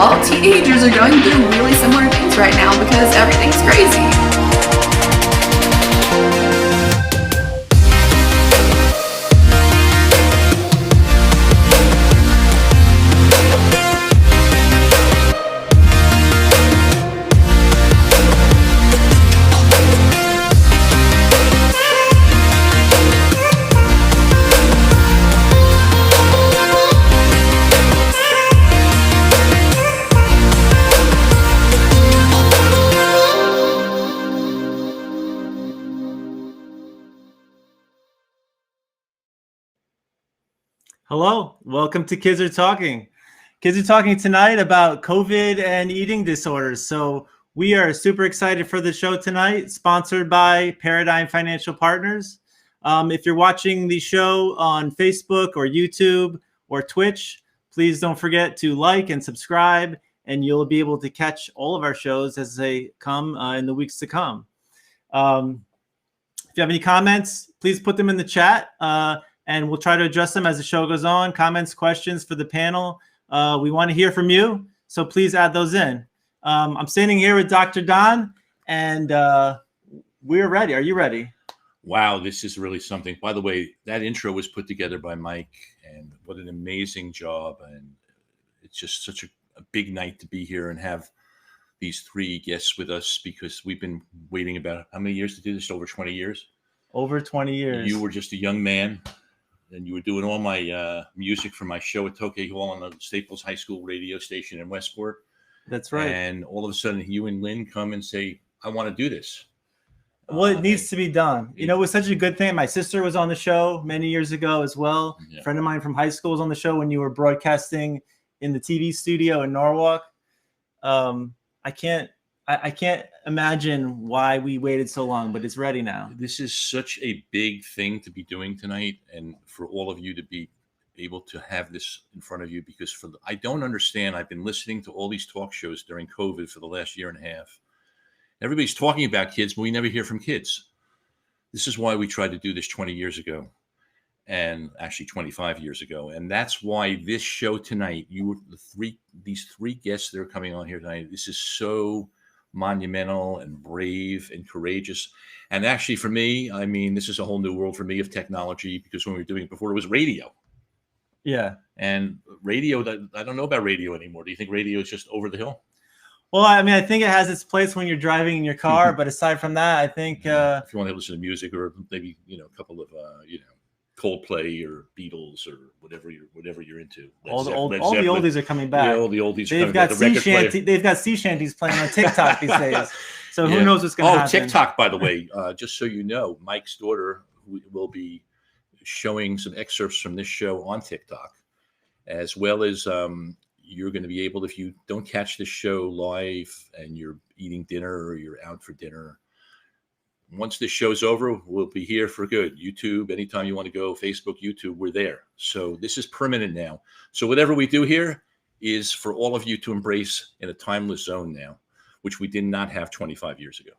all teenagers are going through really similar things right now because everything's crazy. Hello, welcome to Kids Are Talking. Kids are talking tonight about COVID and eating disorders. So we are super excited for the show tonight, sponsored by Paradigm Financial Partners. If you're watching the show on Facebook or YouTube or Twitch, please don't forget to like and subscribe, and you'll be able to catch all of our shows as they come in the weeks to come. If you have any comments, please put them in the chat. And we'll try to address them as the show goes on. Comments, questions for the panel. We want to hear from you, so please add those in. I'm standing here with Dr. Don, and we're ready. Are you ready? Wow, this is really something. By the way, that intro was put together by Mike, and what an amazing job. And it's just such a big night to be here and have these three guests with us, because we've been waiting about how many years to do this? Over 20 years? Over 20 years. You were just a young man, and you were doing all my music for my show at Tokay Hall on the Staples High School radio station in Westport. That's right. And all of a sudden, you and Lynn come and say, I want to do this. Well, it needs to be done. You know, it was such a good thing. My sister was on the show many years ago as well. Yeah. A friend of mine from high school was on the show when you were broadcasting in the TV studio in Norwalk. I can't imagine why we waited so long, but it's ready now. This is such a big thing to be doing tonight, and for all of you to be able to have this in front of you, because I don't understand. I've been listening to all these talk shows during COVID for the last year and a half. Everybody's talking about kids, but we never hear from kids. This is why we tried to do this 20 years ago, and actually 25 years ago. And that's why this show tonight, these three guests that are coming on here tonight, this is so monumental and brave and courageous. And actually for me, I mean, this is a whole new world for me of technology, because when we were doing it before, it was radio. Yeah. And radio, I don't know about radio anymore. Do you think radio is just over the hill? Well, I mean, I think it has its place when you're driving in your car, but aside from that, I think if you want to listen to music, or maybe, a couple of Coldplay or Beatles or whatever you're into. All the oldies are coming back. Yeah, all the oldies. They've got sea shanties playing on TikTok these days. So who knows what's going to happen? TikTok, by the way, just so you know, Mike's daughter will be showing some excerpts from this show on TikTok, as well as you're going to be able, if you don't catch the show live and you're eating dinner or you're out for dinner, once this show's over, we'll be here for good. YouTube, anytime you want to go, Facebook, YouTube, we're there. So this is permanent now. So whatever we do here is for all of you to embrace in a timeless zone now, which we did not have 25 years ago.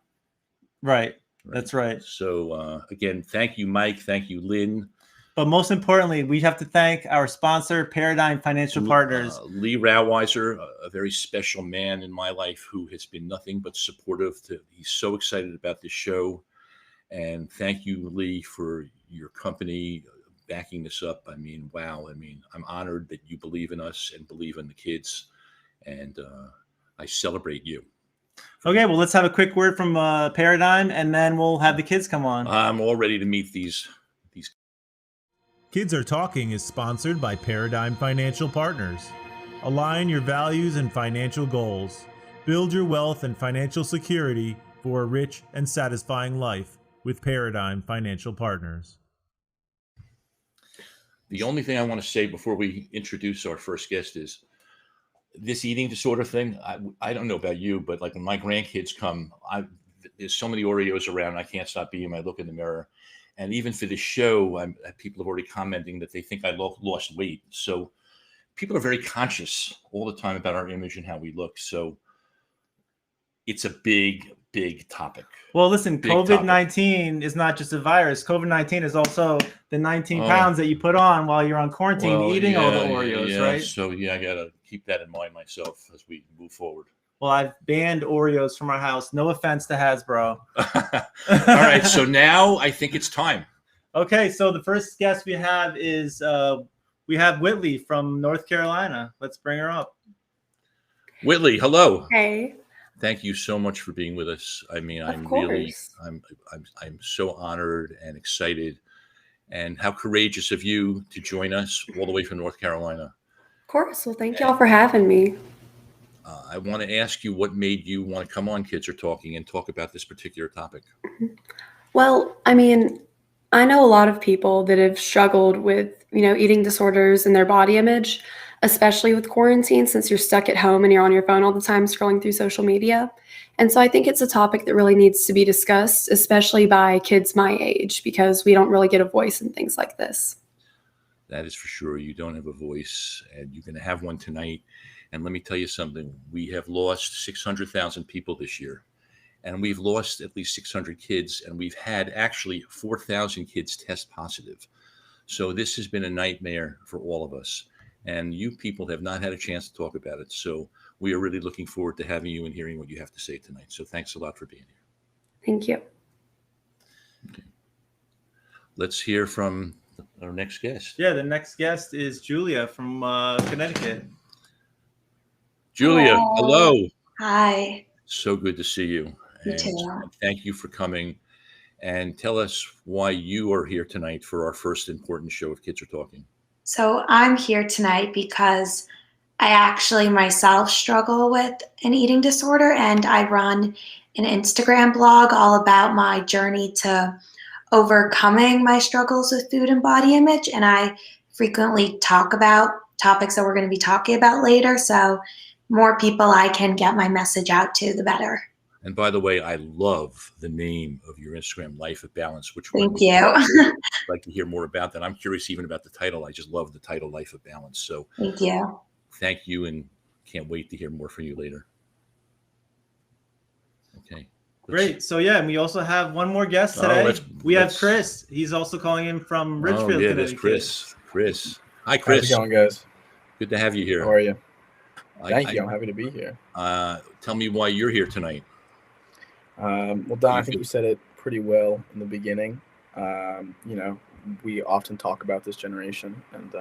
Right. That's right. So again, thank you, Mike. Thank you, Lynn. But most importantly, we have to thank our sponsor, Paradigm Financial Partners. Lee Rauweiser, a very special man in my life who has been nothing but supportive. He's so excited about this show. And thank you, Lee, for your company backing this up. I mean, wow. I mean, I'm honored that you believe in us and believe in the kids. And I celebrate you. Okay, well, let's have a quick word from Paradigm, and then we'll have the kids come on. I'm all ready to meet these. Kids Are Talking is sponsored by Paradigm Financial Partners. Align your values and financial goals. Build your wealth and financial security for a rich and satisfying life with Paradigm Financial Partners. The only thing I want to say before we introduce our first guest is this eating disorder thing. I don't know about you, but like when my grandkids come, there's so many Oreos around, I can't stop eating them. I look in the mirror. And even for this show, people have already commenting that they think I lost weight. So people are very conscious all the time about our image and how we look. So it's a big, big topic. Well, listen, COVID-19 is not just a virus. COVID-19 is also the 19 pounds that you put on while you're on quarantine eating all the Oreos, right? So, I got to keep that in mind myself as we move forward. Well, I've banned Oreos from our house. No offense to Hasbro. All right, so now I think it's time. Okay, so the first guest we have is we have Whitley from North Carolina. Let's bring her up. Whitley, hello. Hey. Thank you so much for being with us. I mean, Of I'm course. so honored and excited, and how courageous of you to join us all the way from North Carolina. Of course. Well, thank y'all for having me. I want to ask you what made you want to come on Kids Are Talking and talk about this particular topic. Well, I mean, I know a lot of people that have struggled with, eating disorders and their body image, especially with quarantine, since you're stuck at home and you're on your phone all the time scrolling through social media. And so I think it's a topic that really needs to be discussed, especially by kids my age, because we don't really get a voice in things like this. That is for sure. You don't have a voice, and you're going to have one tonight. And let me tell you something. We have lost 600,000 people this year, and we've lost at least 600 kids, and we've had actually 4,000 kids test positive. So this has been a nightmare for all of us, and you people have not had a chance to talk about it. So we are really looking forward to having you and hearing what you have to say tonight. So thanks a lot for being here. Thank you. Okay. Let's hear from our next guest. Yeah, the next guest is Julia from Connecticut. Julia, hello. Hi. So good to see you. You too. And thank you for coming. And tell us why you are here tonight for our first important show of Kids Are Talking. So I'm here tonight because I actually myself struggle with an eating disorder, and I run an Instagram blog all about my journey to overcoming my struggles with food and body image. And I frequently talk about topics that we're going to be talking about later. So more people I can get my message out to, the better. And by the way, I love the name of your Instagram, Life of Balance, which Thank you. I'd like to hear more about that. I'm curious even about the title. I just love the title, Life of Balance. So Thank you. Thank you, and can't wait to hear more from you later. Okay. Great. So yeah, and we also have one more guest today. We have Chris. He's also calling in from Ridgefield, yeah, Connecticut. that's Chris. Chris. Hi, Chris. How's it going, guys? Good to have you here. How are you? Thank you. I'm happy to be here. Tell me why you're here tonight. Well, Don, I think you said it pretty well in the beginning. We often talk about this generation and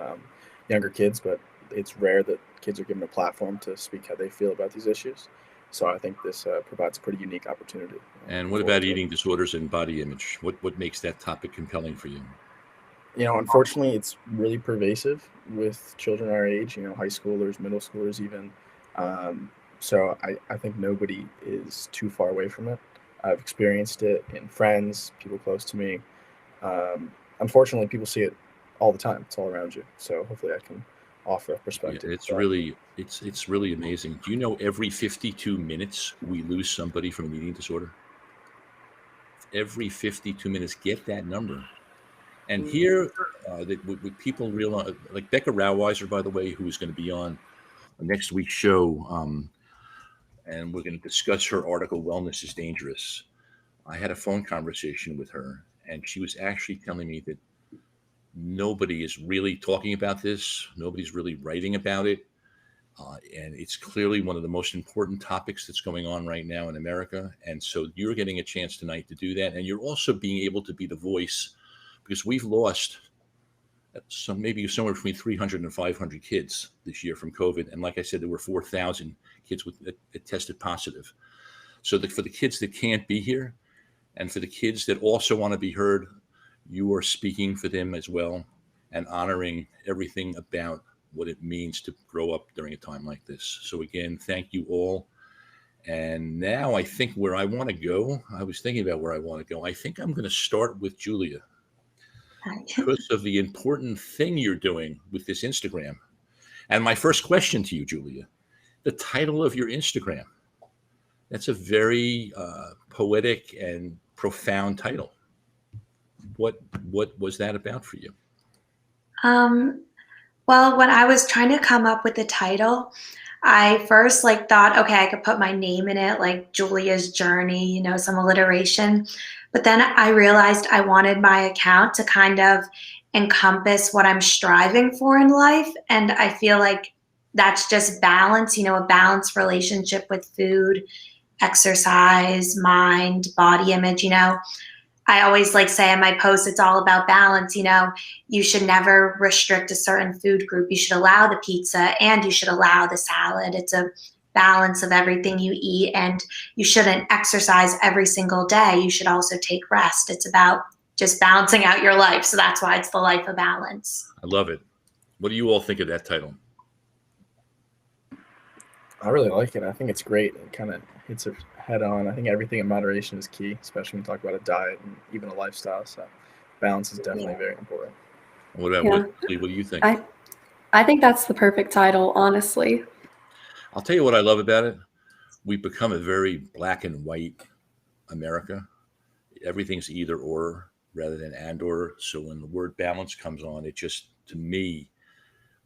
younger kids, but it's rare that kids are given a platform to speak how they feel about these issues. So I think this provides a pretty unique opportunity. And what about eating disorders and body image? What makes that topic compelling for you? Unfortunately, it's really pervasive with children our age, high schoolers, middle schoolers even. So I think nobody is too far away from it. I've experienced it in friends, people close to me. Unfortunately, people see it all the time. It's all around you. So hopefully I can offer a perspective. Yeah, it's really amazing. Do you know every 52 minutes we lose somebody from an eating disorder? Every 52 minutes, get that number. And here, what people realize, like Becca Rauweiser, by the way, who is going to be on next week's show, and we're going to discuss her article, Wellness is Dangerous. I had a phone conversation with her, and she was actually telling me that nobody is really talking about this. Nobody's really writing about it. And it's clearly one of the most important topics that's going on right now in America. And so you're getting a chance tonight to do that. And you're also being able to be the voice, because we've lost maybe somewhere between 300 and 500 kids this year from COVID. And like I said, there were 4,000 kids that tested positive. So for the kids that can't be here, and for the kids that also want to be heard, you are speaking for them as well and honoring everything about what it means to grow up during a time like this. So again, thank you all. And now I think where I want to go, I was thinking about where I want to go. I think I'm going to start with Julia because of the important thing you're doing with this Instagram. And my first question to you, Julia, the title of your Instagram. That's a very poetic and profound title. What was that about for you? Well, when I was trying to come up with the title, I first thought, okay, I could put my name in it, like Julia's Journey, some alliteration. But then I realized I wanted my account to kind of encompass what I'm striving for in life. And I feel like that's just balance, a balanced relationship with food, exercise, mind, body image. I always say in my posts, it's all about balance. You should never restrict a certain food group. You should allow the pizza and you should allow the salad. It's a balance of everything you eat, and you shouldn't exercise every single day. You should also take rest. It's about just balancing out your life. So that's why it's the life of balance. I love it. What do you all think of that title? I really like it. I think it's great. It kind of hits it head on. I think everything in moderation is key, especially when we talk about a diet and even a lifestyle. So balance is definitely very important. What about Yeah. Whitley? What do you think? I think that's the perfect title, honestly. I'll tell you what I love about it. We've become a very black and white America. Everything's either or rather than and or. So when the word balance comes on, it just, to me,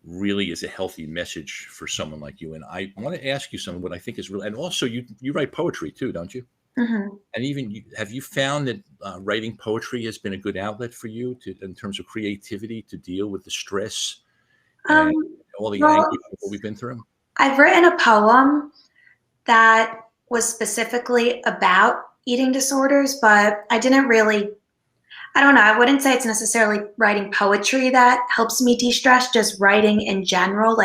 really is a healthy message for someone like you. And I want to ask you something, what I think is real. And also you write poetry too, don't you? Mm-hmm. And even have you found that writing poetry has been a good outlet for you in terms of creativity to deal with the stress and all the anguish of what we've been through? I've written a poem that was specifically about eating disorders, but I don't know, I wouldn't say it's necessarily writing poetry that helps me de-stress, just writing in general.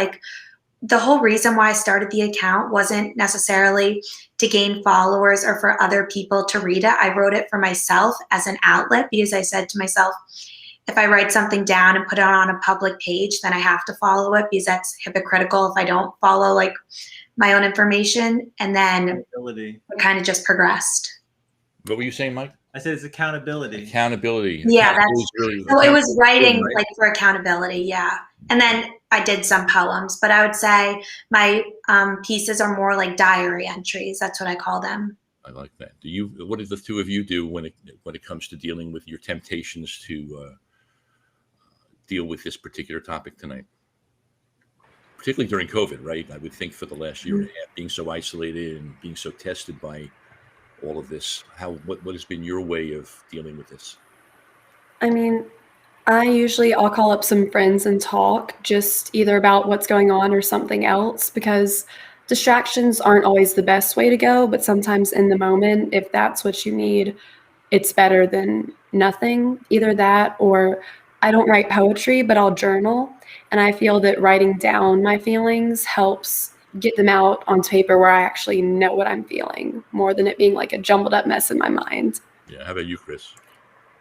The whole reason why I started the account wasn't necessarily to gain followers or for other people to read it. I wrote it for myself as an outlet because I said to myself, if I write something down and put it on a public page, then I have to follow it because that's hypocritical if I don't follow my own information. And then it kind of just progressed. What were you saying, Mike? I said it's accountability. Accountability. Yeah, so it was writing right? for accountability, yeah. And then I did some poems, but I would say my pieces are more like diary entries. That's what I call them. I like that. What do the two of you do when it comes to dealing with your temptations to deal with this particular topic tonight? Particularly during COVID, right? I would think for the last year and a half, being so isolated and being so tested by all of this, what has been your way of dealing with this? I mean, I'll call up some friends and talk just either about what's going on or something else, because distractions aren't always the best way to go, but sometimes in the moment, if that's what you need, it's better than nothing. Either that, or I don't write poetry, but I'll journal. And I feel that writing down my feelings helps get them out on paper where I actually know what I'm feeling, more than it being like a jumbled up mess in my mind. Yeah. How about you, Chris?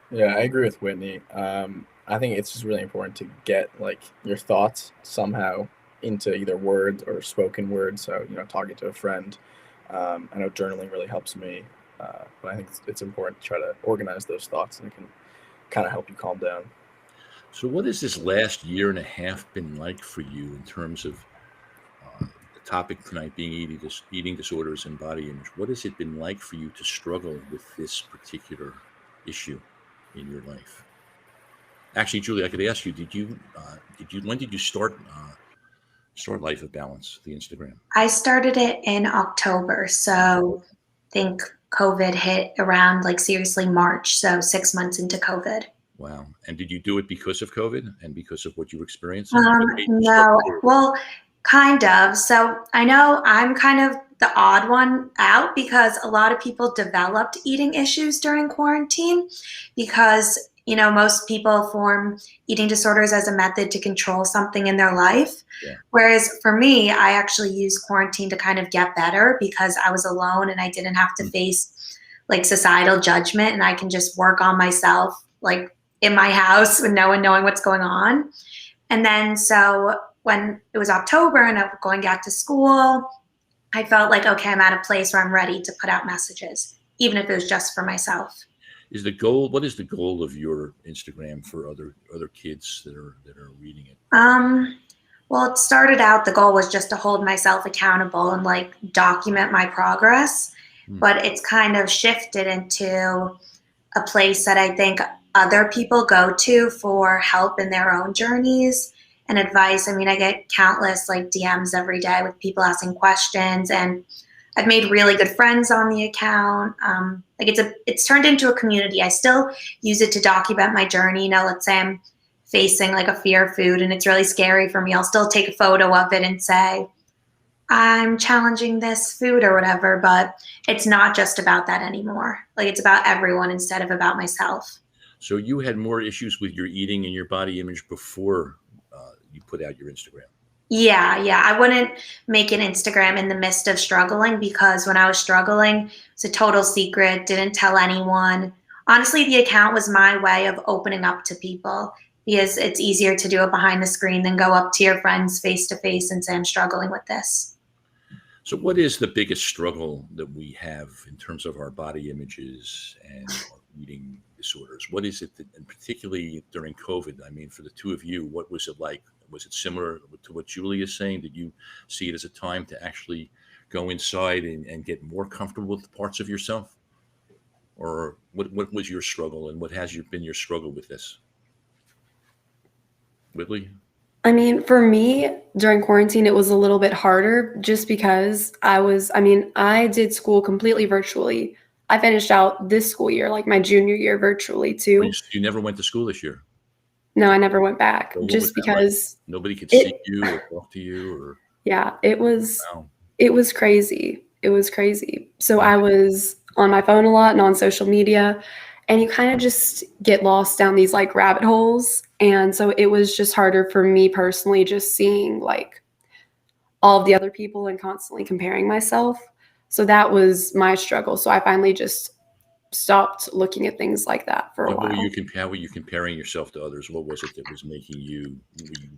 Yeah, I agree with Whitney. I think it's just really important to get your thoughts somehow into either words or spoken words. So, talking to a friend. I know journaling really helps me, but I think it's important to try to organize those thoughts, and it can kind of help you calm down. So what has this last year and a half been like for you in terms of the topic tonight being eating disorders and body image? What has it been like for you to struggle with this particular issue in your life? Actually, Julie, I could ask you, when did you start Life of Balance, the Instagram? I started it in October. So I think COVID hit around seriously March. So 6 months into COVID. Wow. And did you do it because of COVID and because of what you were experiencing? No, well, kind of. So I know I'm kind of the odd one out because a lot of people developed eating issues during quarantine because, most people form eating disorders as a method to control something in their life. Yeah. Whereas for me, I actually used quarantine to kind of get better because I was alone and I didn't have to face societal judgment, and I can just work on myself in my house with no one knowing what's going on. And then so when it was October and I was going back to school, I felt okay, I'm at a place where I'm ready to put out messages, even if it was just for myself. What is the goal of your Instagram for other kids that are reading it? Well, it started out, the goal was just to hold myself accountable and document my progress, but it's kind of shifted into a place that I think other people go to for help in their own journeys and advice. I mean, I get countless DMs every day with people asking questions, and I've made really good friends on the account. It's turned into a community. I still use it to document my journey. Let's say I'm facing like a fear of food and it's really scary for me, I'll still take a photo of it and say, I'm challenging this food or whatever, but it's not just about that anymore. Like it's about everyone instead of about myself. So you had more issues with your eating and your body image before you put out your Instagram. Yeah. I wouldn't make an Instagram in the midst of struggling because when I was struggling, it's a total secret, didn't tell anyone. Honestly, the account was my way of opening up to people because it's easier to do it behind the screen than go up to your friends face to face and say, I'm struggling with this. So what is the biggest struggle that we have in terms of our body images and our eating disorders? What is it that, and particularly during COVID, I mean, for the two of you, what was it like? Was it similar to what Julie is saying? Did you see it as a time to actually go inside and get more comfortable with parts of yourself? Or what was your struggle and what has been your struggle with this? Whitley? I mean, for me, during quarantine, it was a little bit harder just because I did school completely virtually. I finished out this school year, like my junior year, virtually too. You never went to school this year? No, I never went back So what was just that like? because Nobody could see you or talk to you or yeah, it was wow. crazy. It was crazy. So I was on my phone a lot and on social media, and you kind of just get lost down these like rabbit holes. And so it was just harder for me personally, just seeing like all of the other people and constantly comparing myself. So that was my struggle. So I finally just stopped looking at things like that for a So while. how were you comparing yourself to others? What was it that was making you,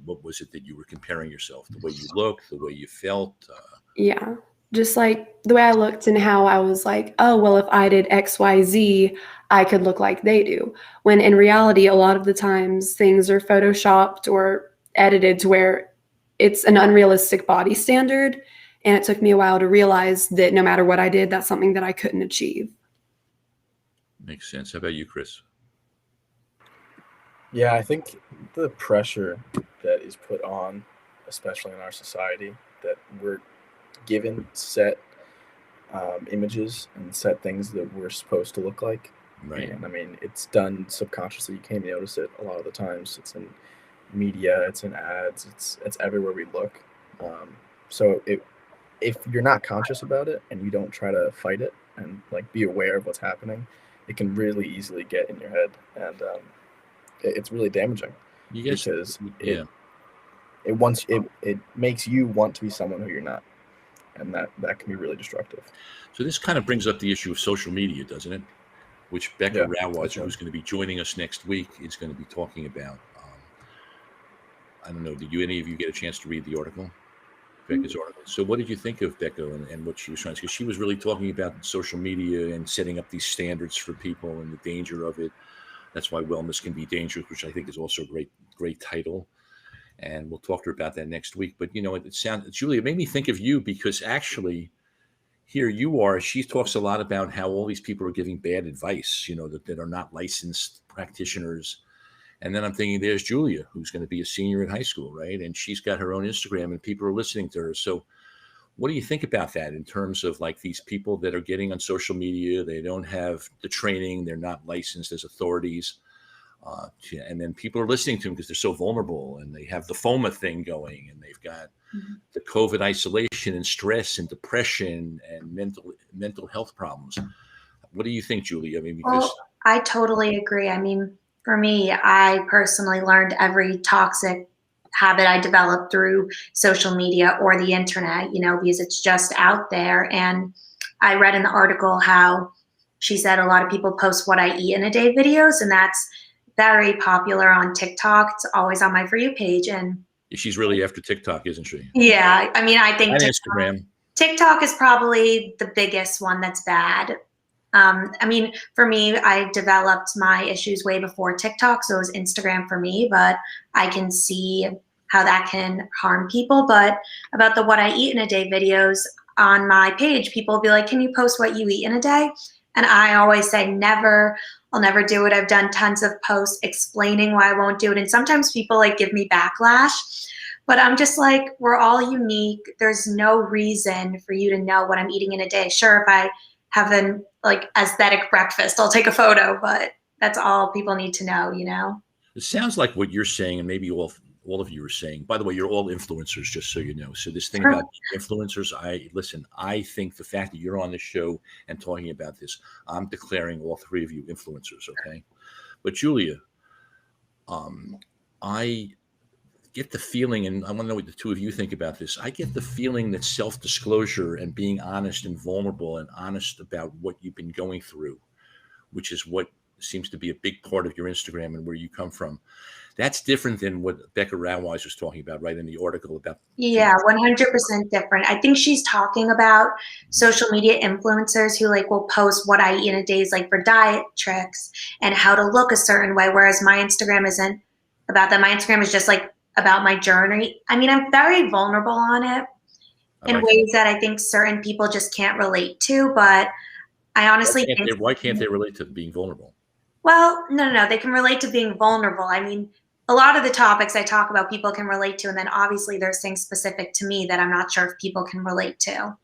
what was it that you were comparing yourself? The way you looked, the way you felt? Yeah. Just like the way I looked and how I was like, oh, well, if I did XYZ, I could look like they do. When in reality, a lot of the times things are photoshopped or edited to where it's an unrealistic body standard. And it took me a while to realize that no matter what I did, that's something that I couldn't achieve. Makes sense. How about you, Chris? Yeah, I think the pressure that is put on, especially in our society, that we're given set images and set things that we're supposed to look like. Right. And I mean, it's done subconsciously. You can't even notice it a lot of the times. It's in media, it's in ads, it's everywhere we look. So if you're not conscious about it and you don't try to fight it and like be aware of what's happening, it can really easily get in your head, and it's really damaging You guys, because yeah. it makes you want to be someone who you're not, and that can be really destructive. So this kind of brings up the issue of social media, doesn't it? Which Becca Yeah, Rauweiser, that's right. who's going to be joining us next week, is going to be talking about. I don't know. Did any of you get a chance to read the article? Becca's article. So what did you think of Becca and what she was trying to, because she was really talking about social media and setting up these standards for people and the danger of it. That's why wellness can be dangerous, which I think is also a great title. And we'll talk to her about that next week. But, you know, Julie, it made me think of you because actually here you are. She talks a lot about how all these people are giving bad advice, you know, that are not licensed practitioners. And then I'm thinking there's Julia, who's going to be a senior in high school, right? And she's got her own Instagram and people are listening to her. So what do you think about that in terms of like these people that are getting on social media? They don't have the training. They're not licensed as authorities. And then people are listening to them because they're so vulnerable and they have the FOMA thing going and they've got the COVID isolation and stress and depression and mental health problems. What do you think, Julie? I mean, because I totally agree. I mean, for me, I personally learned every toxic habit I developed through social media or the internet, you know, because it's just out there. And I read in the article how she said a lot of people post what I eat in a day videos, and that's very popular on TikTok. It's always on my For You page. And she's really after TikTok, isn't she? yeah, I mean, I think And Instagram. TikTok is probably the biggest one that's bad. I mean, for me, I developed my issues way before TikTok, so it was Instagram for me, but I can see how that can harm people. But about the what I eat in a day videos on my page, people will be like, can you post what you eat in a day? And I always say never. I'll never do it. I've done tons of posts explaining why I won't do it. And sometimes people like give me backlash, but I'm just like, we're all unique. There's no reason for you to know what I'm eating in a day. Sure, if I have an like aesthetic breakfast, I'll take a photo, but that's all people need to know, you know? It sounds like what you're saying, and maybe all of you are saying. By the way, you're all influencers, just so you know. So this thing about influencers, I think the fact that you're on this show and talking about this, I'm declaring all three of you influencers, okay? But Julia, I get the feeling, and I want to know what the two of you think about this. I get the feeling that self-disclosure and being honest and vulnerable and honest about what you've been going through, which is what seems to be a big part of your Instagram and where you come from. That's different than what Becca Rowwise was talking about, right, in the article about. Yeah, 100% different. I think she's talking about social media influencers who like will post what I eat in a day, like for diet tricks and how to look a certain way, whereas my Instagram isn't about that. My Instagram is just like about my journey. I mean, I'm very vulnerable on it in ways that I think certain people just can't relate to, but I honestly think. Why can't they relate to being vulnerable? Well, no. They can relate to being vulnerable. I mean, a lot of the topics I talk about, people can relate to. And then obviously there's things specific to me that I'm not sure if people can relate to.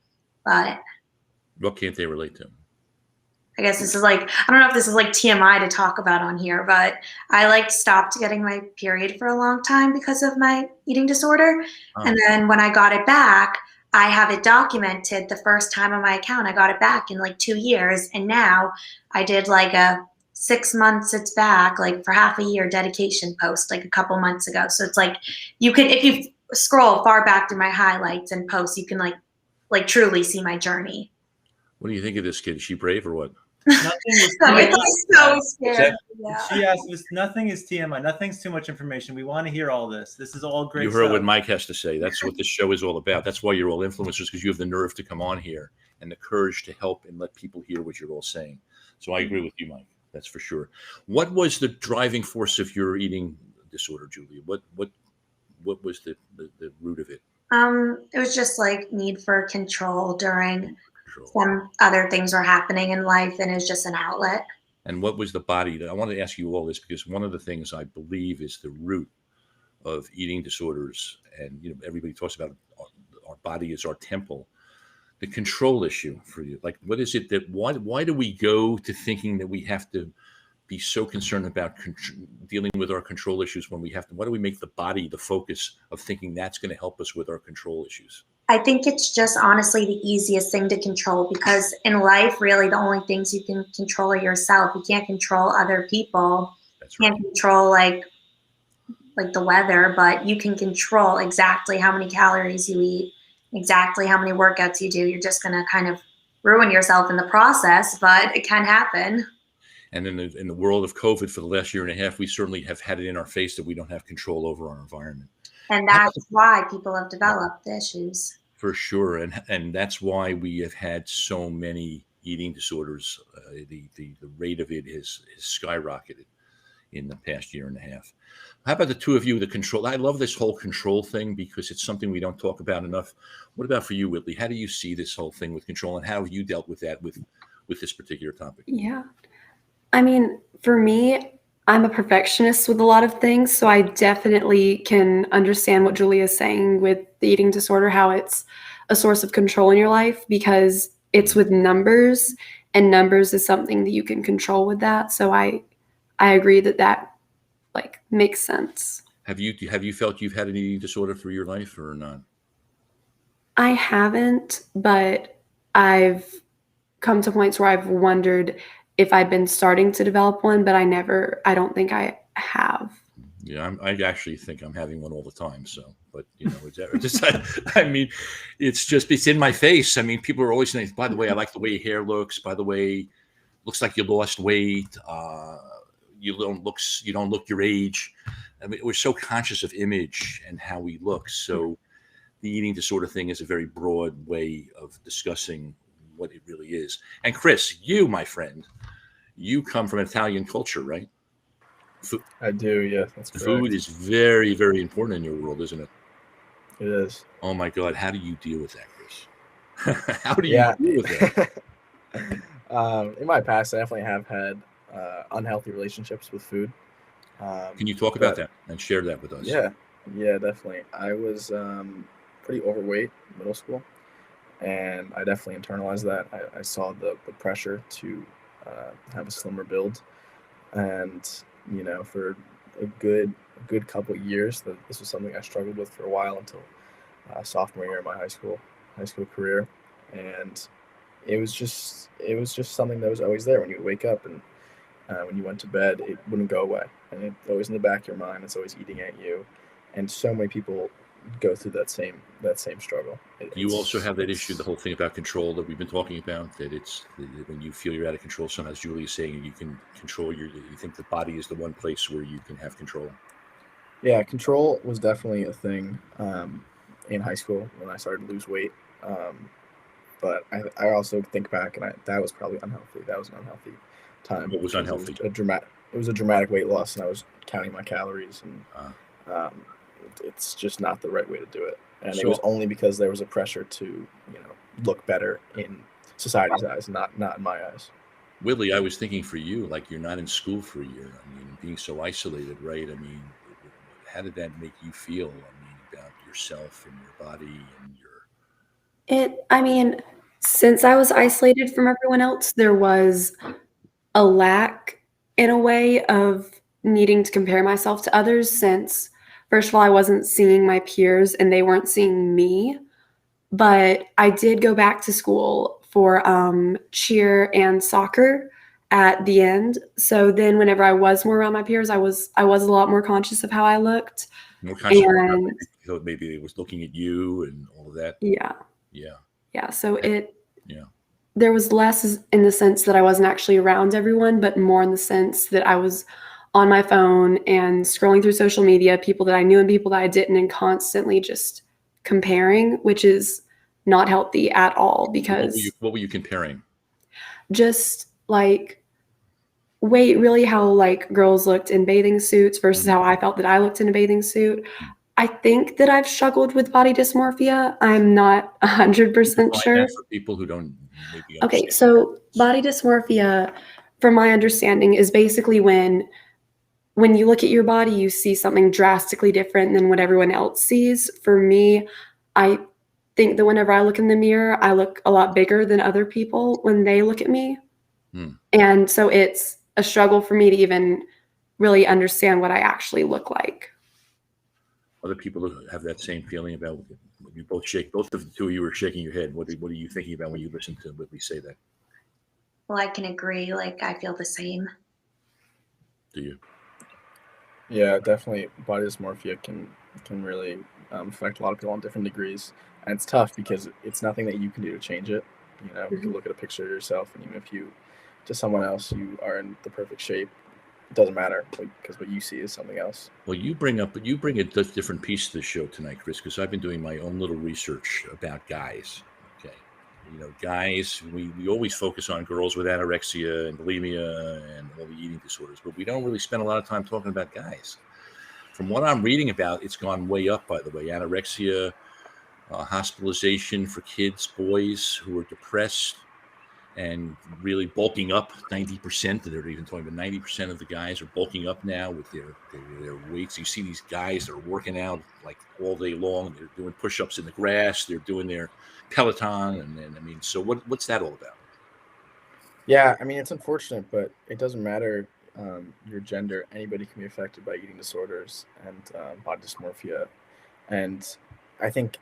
But what can't they relate to? I guess this is like, I don't know if this is like TMI to talk about on here, but I like stopped getting my period for a long time because of my eating disorder. Oh. And then when I got it back, I have it documented the first time on my account. I got it back in like 2 years. And now I did like a 6 months it's back, like for half a year dedication post like a couple months ago. So it's like you could, if you scroll far back to my highlights and posts, you can like truly see my journey. What do you think of this kid? Is she brave or what? Nothing is so scary. Yeah. She asked us, nothing is TMI. Nothing's too much information. We want to hear all this. This is all great. You heard what Mike has to say. That's what this show is all about. That's why you're all influencers, because you have the nerve to come on here and the courage to help and let people hear what you're all saying. So I agree with you, Mike. That's for sure. What was the driving force of your eating disorder, Julia? What was the root of it? It was just like need for control during some other things were happening in life, and it was just an outlet. And what was the body? I wanted to ask you all this because one of the things I believe is the root of eating disorders, and everybody talks about our body is our temple. The control issue for you, like what is it that why do we go to thinking that we have to be so concerned about dealing with our control issues when we have to? Why do we make the body the focus of thinking that's going to help us with our control issues? I think it's just honestly the easiest thing to control, because in life, really, the only things you can control are yourself. You can't control other people. That's right. You can't control like the weather, but you can control exactly how many calories you eat, exactly how many workouts you do. You're just going to kind of ruin yourself in the process, but it can happen. And in the world of COVID for the last year and a half, we certainly have had it in our face that we don't have control over our environment. And that's why people have developed issues. For sure. And that's why we have had so many eating disorders. The rate of it has skyrocketed in the past year and a half. How about the two of you, the control? I love this whole control thing because it's something we don't talk about enough. What about for you, Whitley? How do you see this whole thing with control, and how have you dealt with that with this particular topic? Yeah. I mean, for me, I'm a perfectionist with a lot of things, so I definitely can understand what Julia is saying with the eating disorder, how it's a source of control in your life because it's with numbers, and numbers is something that you can control with that. So I agree that like makes sense. Have you felt you've had an eating disorder through your life or not? I haven't, but I've come to points where I've wondered if I've been starting to develop one, but I don't think I have. Yeah, I actually think I'm having one all the time. So, but it's just, I mean, it's in my face. I mean, people are always saying, by the way, I like the way your hair looks. By the way, looks like you lost weight. You don't look your age. I mean, we're so conscious of image and how we look. So the eating disorder thing is a very broad way of discussing what it really is. And Chris, you, my friend, you come from Italian culture, right? I do, yeah. That's correct. Food is very, very important in your world, isn't it? It is. Oh my God, how do you deal with that, Chris? How do you deal with that? In my past, I definitely have had unhealthy relationships with food. Can you talk about that and share that with us? Yeah, definitely. I was pretty overweight in middle school, and I definitely internalized that. I saw the pressure to have a slimmer build, and for a good couple of years. That this was something I struggled with for a while until sophomore year of my high school career, and it was just something that was always there when you would wake up, and when you went to bed, it wouldn't go away, and it's always in the back of your mind. It's always eating at you, and so many people go through that same struggle. You also have that issue, the whole thing about control that we've been talking about, that it's when you feel you're out of control, sometimes Julie is saying you can control you think the body is the one place where you can have control. Yeah, control was definitely a thing in high school when I started to lose weight. But I also think back, and that was probably unhealthy. That was an unhealthy time. What was unhealthy? It was a dramatic weight loss, and I was counting my calories, and it's just not the right way to do it. And it was only because there was a pressure to, look better in society's eyes, not in my eyes. Whitley, I was thinking for you, like you're not in school for a year. I mean, being so isolated, right? I mean, how did that make you feel? I mean, about yourself and your body and your... Since I was isolated from everyone else, there was a lack in a way of needing to compare myself to others, since first of all, I wasn't seeing my peers and they weren't seeing me. But I did go back to school for cheer and soccer at the end. So then whenever I was more around my peers, I was a lot more conscious of how I looked. More conscious of maybe it was looking at you and all of that. Yeah. So Yeah. There was less in the sense that I wasn't actually around everyone, but more in the sense that I was on my phone and scrolling through social media, people that I knew and people that I didn't, and constantly just comparing, which is not healthy at all. Because what were you comparing? Just like really how like girls looked in bathing suits versus how I felt that I looked in a bathing suit. I think that I've struggled with body dysmorphia. I'm not 100% sure. For people who don't maybe understand. Okay, so body dysmorphia, from my understanding, is basically when you look at your body, you see something drastically different than what everyone else sees. For me, I think that whenever I look in the mirror, I look a lot bigger than other people when they look at me. And so it's a struggle for me to even really understand what I actually look like. Other people who have that same feeling about you both of the two of you were shaking your head. What are you thinking about when you listen to Whitley say that? Well, I can agree. Like, I feel the same. Do you? Yeah, definitely. Body dysmorphia can really affect a lot of people on different degrees, and it's tough because it's nothing that you can do to change it. You can look at a picture of yourself, and even if to someone else you are in the perfect shape, it doesn't matter because what you see is something else. Well, you bring a different piece to the show tonight, Chris, because I've been doing my own little research about guys. Okay, guys, we always focus on girls with anorexia and bulimia and all the eating disorders, but we don't really spend a lot of time talking about guys. From what I'm reading about, it's gone way up, by the way. Anorexia, hospitalization for kids, boys who are depressed and really bulking up. 90%, they're even talking about 90% of the guys are bulking up now with their weights. You see these guys that are working out like all day long. They're doing push-ups in the grass. They're doing their Peloton. And so what's that all about? Yeah, it's unfortunate, but it doesn't matter your gender. Anybody can be affected by eating disorders and body dysmorphia. And I think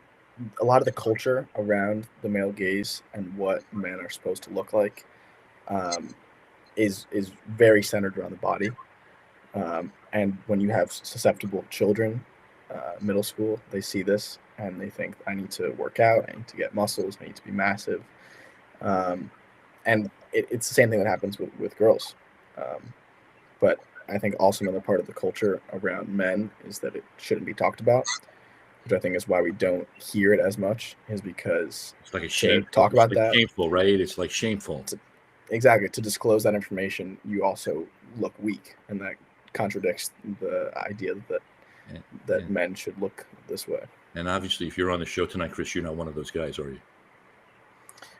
a lot of the culture around the male gaze and what men are supposed to look like is very centered around the body. And when you have susceptible children, middle school, they see this and they think, I need to work out, I need to get muscles, I need to be massive. And it's the same thing that happens with girls. But I think also another part of the culture around men is that it shouldn't be talked about, which I think is why we don't hear it as much, is because it's like a shame. Talk about that. Shameful, right? It's like shameful. Exactly. To disclose that information, you also look weak, and that contradicts the idea that men should look this way. And obviously, if you're on the show tonight, Chris, you're not one of those guys, are you?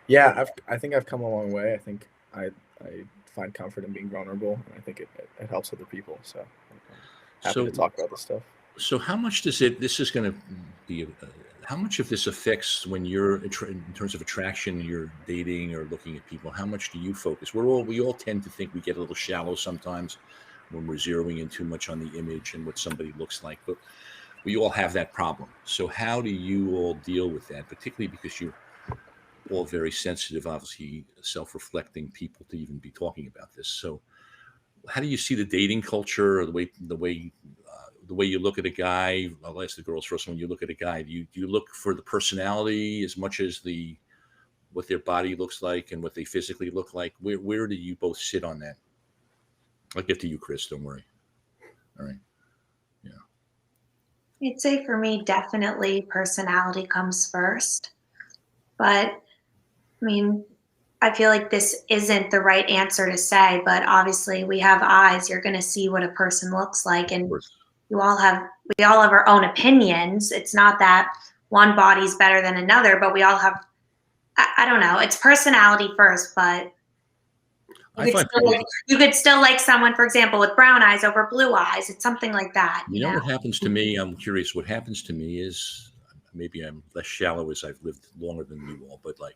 Yeah, I think I've come a long way. I think I find comfort in being vulnerable, and I think it helps other people. So I'm happy to talk about this stuff. So how much does how much of this affects when you're in terms of attraction, you're dating or looking at people? How much do you focus? We all tend to think we get a little shallow sometimes when we're zeroing in too much on the image and what somebody looks like. But we all have that problem. So how do you all deal with that, particularly because you're all very sensitive, obviously self-reflecting people to even be talking about this. So how do you see the dating culture, or the way you look at a guy? I'll ask the girls first. When you look at a guy, do you look for the personality as much as what their body looks like and what they physically look like? Where do you both sit on that? I'll get to you, Chris. Don't worry. All right. Yeah. I'd say for me, definitely personality comes first. But I mean, I feel like this isn't the right answer to say, but obviously we have eyes. You're going to see what a person looks like, and we all have our own opinions. It's not that one body's better than another, but we all have, I don't know, it's personality first, but you could still like someone, for example, with brown eyes over blue eyes. It's something like that. You know what happens to me? I'm curious. What happens to me is, maybe I'm less shallow as I've lived longer than you all, but like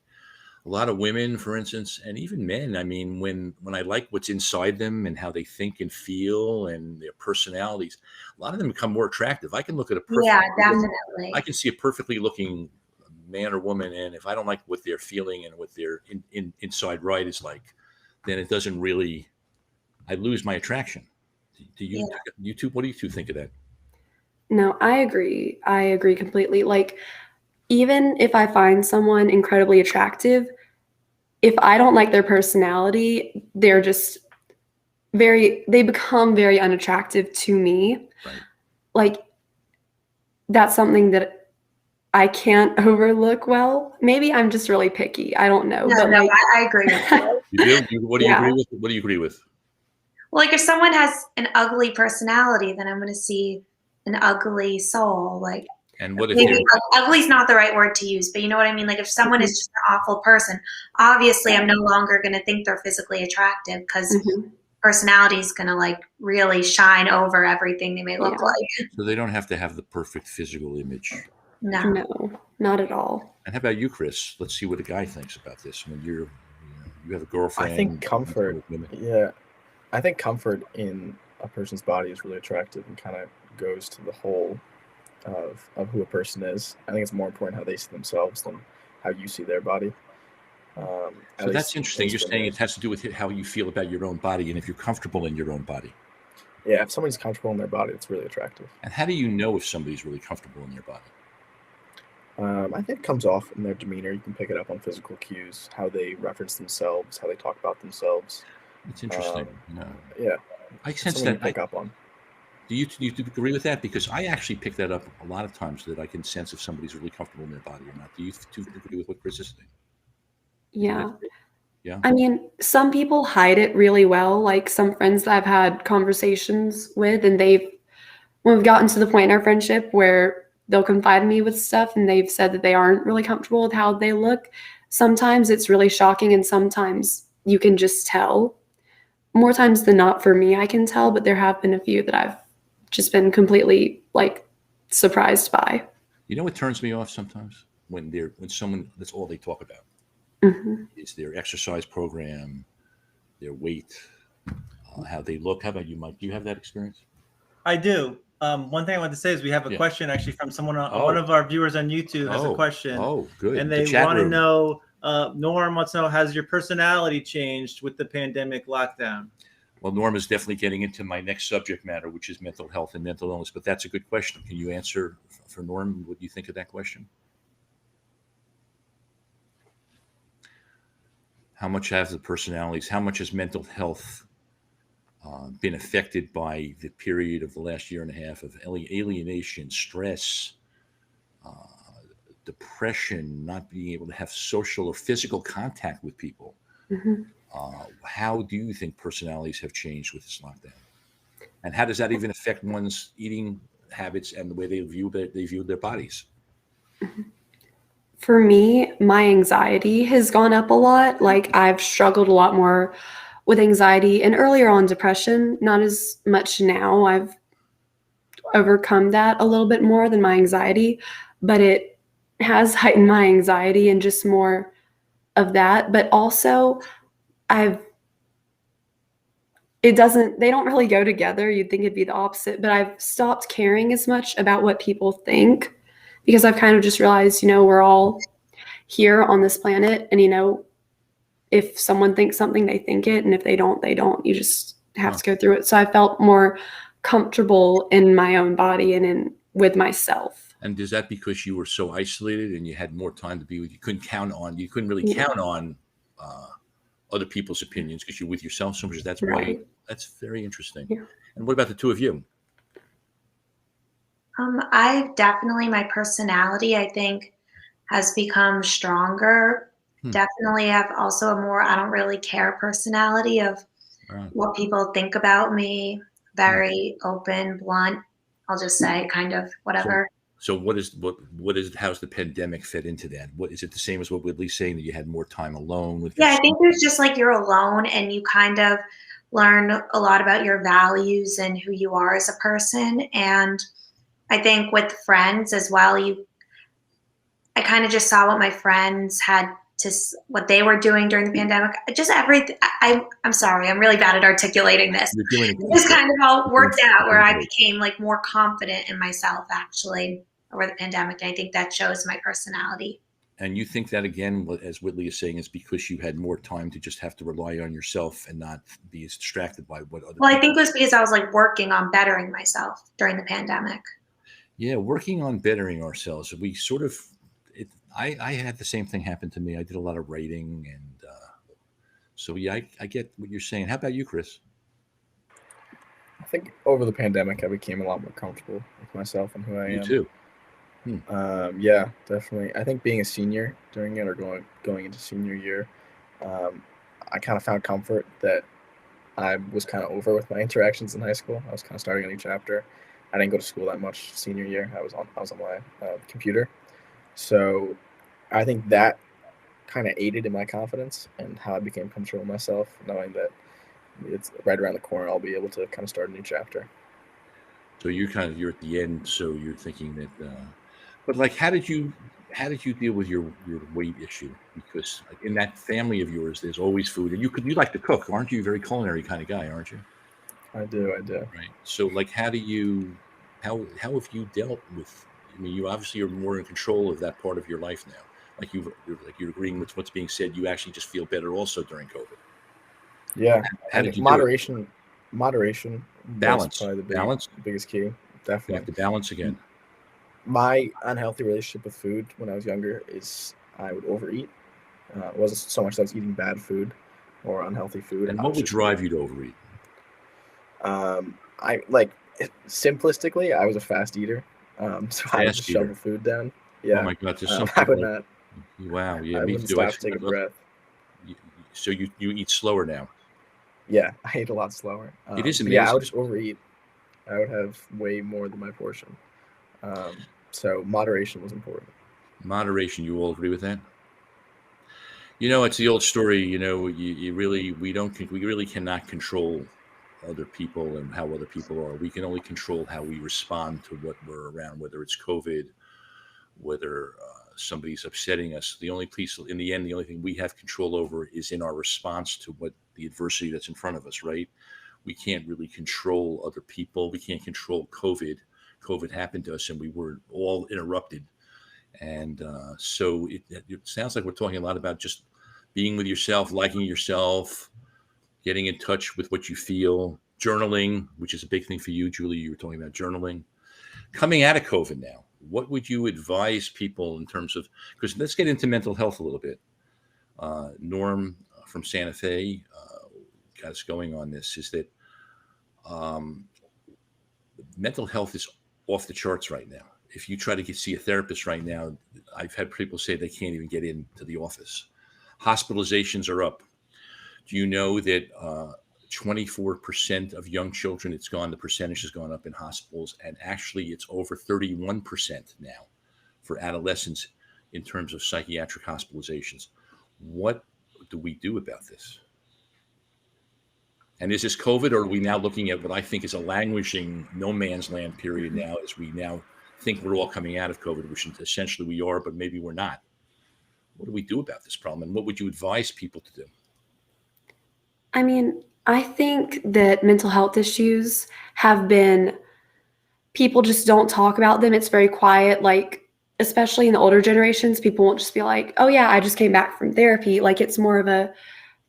a lot of women, for instance, and even men, I mean, when I like what's inside them and how they think and feel and their personalities, a lot of them become more attractive. I can look at definitely. I can see a perfectly looking man or woman, and if I don't like what they're feeling and what their inside right is like, then it doesn't really, I lose my attraction. Do you, you two, what do you two think of that? No, I agree. I agree completely. Like, even if I find someone incredibly attractive, if I don't like their personality, they're just they become very unattractive to me. Right. Like, that's something that I can't overlook well. Maybe I'm just really picky. I don't know. No, I agree with you. You do? What do you agree with? What do you agree with? Well, like if someone has an ugly personality, then I'm going to see an ugly soul. Like, and what if maybe ugly is not the right word to use, but you know what I mean? Like if someone is just an awful person, obviously I'm no longer going to think they're physically attractive, because personality is going to like really shine over everything they may look like. So they don't have to have the perfect physical image. No, not at all. And how about you, Chris? Let's see what a guy thinks about this. When you have a girlfriend. I think comfort. Yeah, I think comfort in a person's body is really attractive and kind of goes to the whole of who a person is. I think it's more important how they see themselves than how you see their body. So that's interesting. You're saying it has to do with how you feel about your own body, and if you're comfortable in your own body. Yeah, if somebody's comfortable in their body, it's really attractive. And how do you know if somebody's really comfortable in their body? I think it comes off in their demeanor. You can pick it up on physical cues, how they reference themselves, how they talk about themselves. It's interesting. Yeah, I sense that. Pick up on. Do you agree with that? Because I actually pick that up a lot of times, that I can sense if somebody's really comfortable in their body or not. Do you agree with what Chris is saying? Yeah. Yeah. I mean, some people hide it really well. Like some friends that I've had conversations with, and when we've gotten to the point in our friendship where they'll confide in me with stuff, and they've said that they aren't really comfortable with how they look. Sometimes it's really shocking, and sometimes you can just tell. More times than not, for me, I can tell, but there have been a few that I've just been completely like surprised by. You know what turns me off sometimes? When someone, that's all they talk about. Is their exercise program, their weight, how they look. How about you, Mike? Do you have that experience? I do. One thing I want to say is we have a question actually from someone, one of our viewers on YouTube has a question. Oh, good. And they want to know, Norm wants to know, has your personality changed with the pandemic lockdown? Well, Norm is definitely getting into my next subject matter, which is mental health and mental illness. But that's a good question. Can you answer for Norm what you think of that question? How much have the personalities, how much has mental health been affected by the period of the last year and a half of alienation, stress, depression, not being able to have social or physical contact with people? How do you think personalities have changed with this lockdown? And how does that even affect one's eating habits and the way they view their bodies? For me, my anxiety has gone up a lot. Like I've struggled a lot more with anxiety, and earlier on depression, not as much now. I've overcome that a little bit more than my anxiety, but it has heightened my anxiety and just more of that. But also they don't really go together. You'd think it'd be the opposite, but I've stopped caring as much about what people think because I've kind of just realized, we're all here on this planet, and if someone thinks something, they think it, and if they don't, they don't. You just have to go through it. So I felt more comfortable in my own body and with myself. And is that because you were so isolated and you had more time to be with, you couldn't really count on other people's opinions because you're with yourself so much? That's why. That's very interesting. Yeah. And what about the two of you? My personality, I think, has become stronger. Definitely have also a more I don't really care personality of what people think about me. Very open, blunt. I'll just say kind of whatever. So how's the pandemic fit into that? What is it the same as what Whitley's saying, that you had more time alone with? Yeah, I think there's just like you're alone and you kind of learn a lot about your values and who you are as a person. And I think with friends as well, I kind of just saw what my friends what they were doing during the pandemic. Just everything. I'm sorry, I'm really bad at articulating this. This kind of all worked out where I became like more confident in myself actually over the pandemic. And I think that shows my personality. And you think that, again, as Whitley is saying, is because you had more time to just have to rely on yourself and not be as distracted by what other I think it was because I was like working on bettering myself during the pandemic. Yeah, working on bettering ourselves. We sort of, I had the same thing happen to me. I did a lot of writing, and so yeah, I get what you're saying. How about you, Chris? I think over the pandemic, I became a lot more comfortable with myself and who I am. You too. Yeah, definitely. I think being a senior during it, or going into senior year, I kind of found comfort that I was kind of over with my interactions in high school. I was kind of starting a new chapter. I didn't go to school that much senior year. I was on my computer, so I think that kind of aided in my confidence and how I became comfortable with myself, knowing that it's right around the corner. I'll be able to kind of start a new chapter. So you're at the end. So you're thinking that. But like, how did you deal with your weight issue? Because in that family of yours, there's always food, and you like to cook, aren't you? Very culinary kind of guy, aren't you? I do. Right. So like, how have you dealt with? I mean, you obviously are more in control of that part of your life now. Like you're agreeing with what's being said. You actually just feel better also during COVID. Yeah. How did you moderation? Balance. Probably the biggest key. Definitely. You have to balance again. My unhealthy relationship with food when I was younger is I would overeat. It wasn't so much that I was eating bad food or unhealthy food. And what would drive you to overeat? Simplistically, I was a fast eater. So I would just shovel food down. Yeah. Oh my God, there's something. I would not. Wow. Yeah. I Me wouldn't too. stop to take a breath. So you eat slower now. Yeah, I ate a lot slower. It is amazing. Yeah, I would just overeat. I would have way more than my portion. So moderation was important. Moderation, you all agree with that? It's the old story. We really cannot control other people and how other people are. We can only control how we respond to what we're around, whether it's COVID, whether somebody's upsetting us. In the end, the only thing we have control over is in our response to what the adversity that's in front of us, right? We can't really control other people. We can't control COVID. COVID happened to us and we were all interrupted. And so it sounds like we're talking a lot about just being with yourself, liking yourself, getting in touch with what you feel, journaling, which is a big thing for you, Julie. You were talking about journaling. Coming out of COVID now, what would you advise people in terms of, because let's get into mental health a little bit. Norm from Santa Fe got us going on this, is that mental health is off the charts right now. If you try to see a therapist right now, I've had people say they can't even get into the office. Hospitalizations are up. Do you know that 24% of young children, the percentage has gone up in hospitals, and actually it's over 31% now for adolescents in terms of psychiatric hospitalizations. What do we do about this? And is this COVID, or are we now looking at what I think is a languishing no man's land period now, as we now think we're all coming out of COVID, which essentially we are, but maybe we're not? What do we do about this problem? And what would you advise people to do? I mean, I think that mental health issues have been, people just don't talk about them. It's very quiet. Like, especially in the older generations, people won't just be like, oh, yeah, I just came back from therapy. Like, it's more of a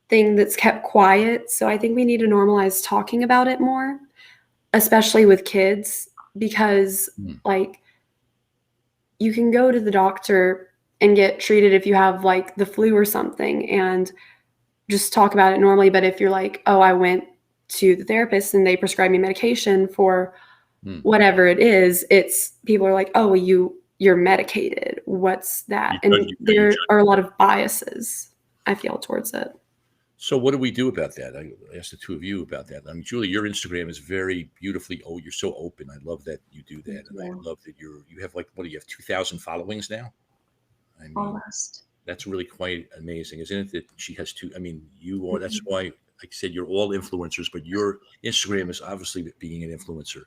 thing that's kept quiet. So I think we need to normalize talking about it more, especially with kids, because, Mm. like, you can go to the doctor and get treated if you have like the flu or something and just talk about it normally. But if you're like, oh, I went to the therapist and they prescribed me medication for Mm. whatever it is, it's people are like, oh, well, you're medicated. What's that? And there are a lot of biases, I feel, towards it. So what do we do about that? I asked the two of you about that. I mean, Julie, your Instagram is very beautifully. Oh, you're so open. I love that you do that, and I love that you have like, what do you have, 2,000 followings now? I mean, Almost. that's really quite amazing, isn't it? That she has two. I mean, you are. That's why, like I said, you're all influencers, but your Instagram is obviously being an influencer.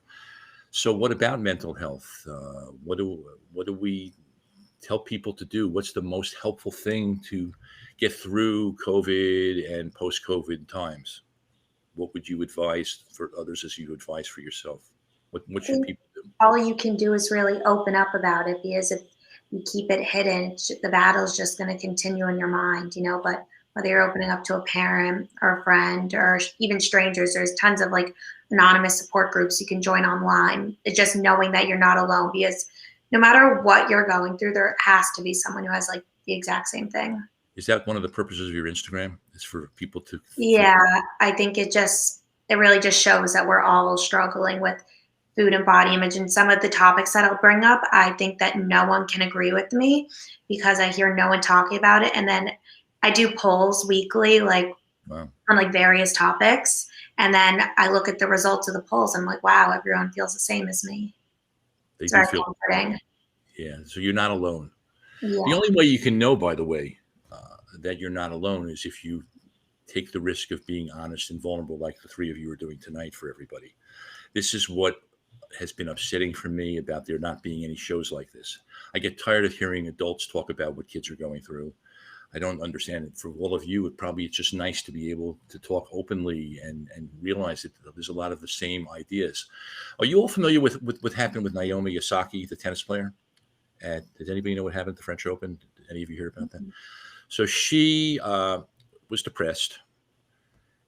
So, what about mental health? What do we tell people to do? What's the most helpful thing to get through COVID and post-COVID times? What would you advise for others as you advise for yourself? What should people do? All you can do is really open up about it, because if you keep it hidden, the battle's just going to continue in your mind, but whether you're opening up to a parent or a friend or even strangers, there's tons of like anonymous support groups you can join online. It's just knowing that you're not alone, because no matter what you're going through, there has to be someone who has like the exact same thing. Is that one of the purposes of your Instagram? Is for people to? Yeah, I think it really just shows that we're all struggling with food and body image. And some of the topics that I'll bring up, I think that no one can agree with me because I hear no one talking about it. And then I do polls weekly, like Wow. on like various topics. And then I look at the results of the polls. And I'm like, wow, everyone feels the same as me. They It's do very feel. comforting. Yeah. So you're not alone. Yeah. The only way you can know, by the way, that you're not alone is if you take the risk of being honest and vulnerable, like the three of you are doing tonight for everybody. This is what has been upsetting for me about there not being any shows like this. I get tired of hearing adults talk about what kids are going through. I don't understand it. For all of you, it's just nice to be able to talk openly and realize that there's a lot of the same ideas. Are you all familiar with what happened with Naomi Osaka, the tennis player? Does anybody know what happened at the French Open? Did any of you hear about that? So she was depressed,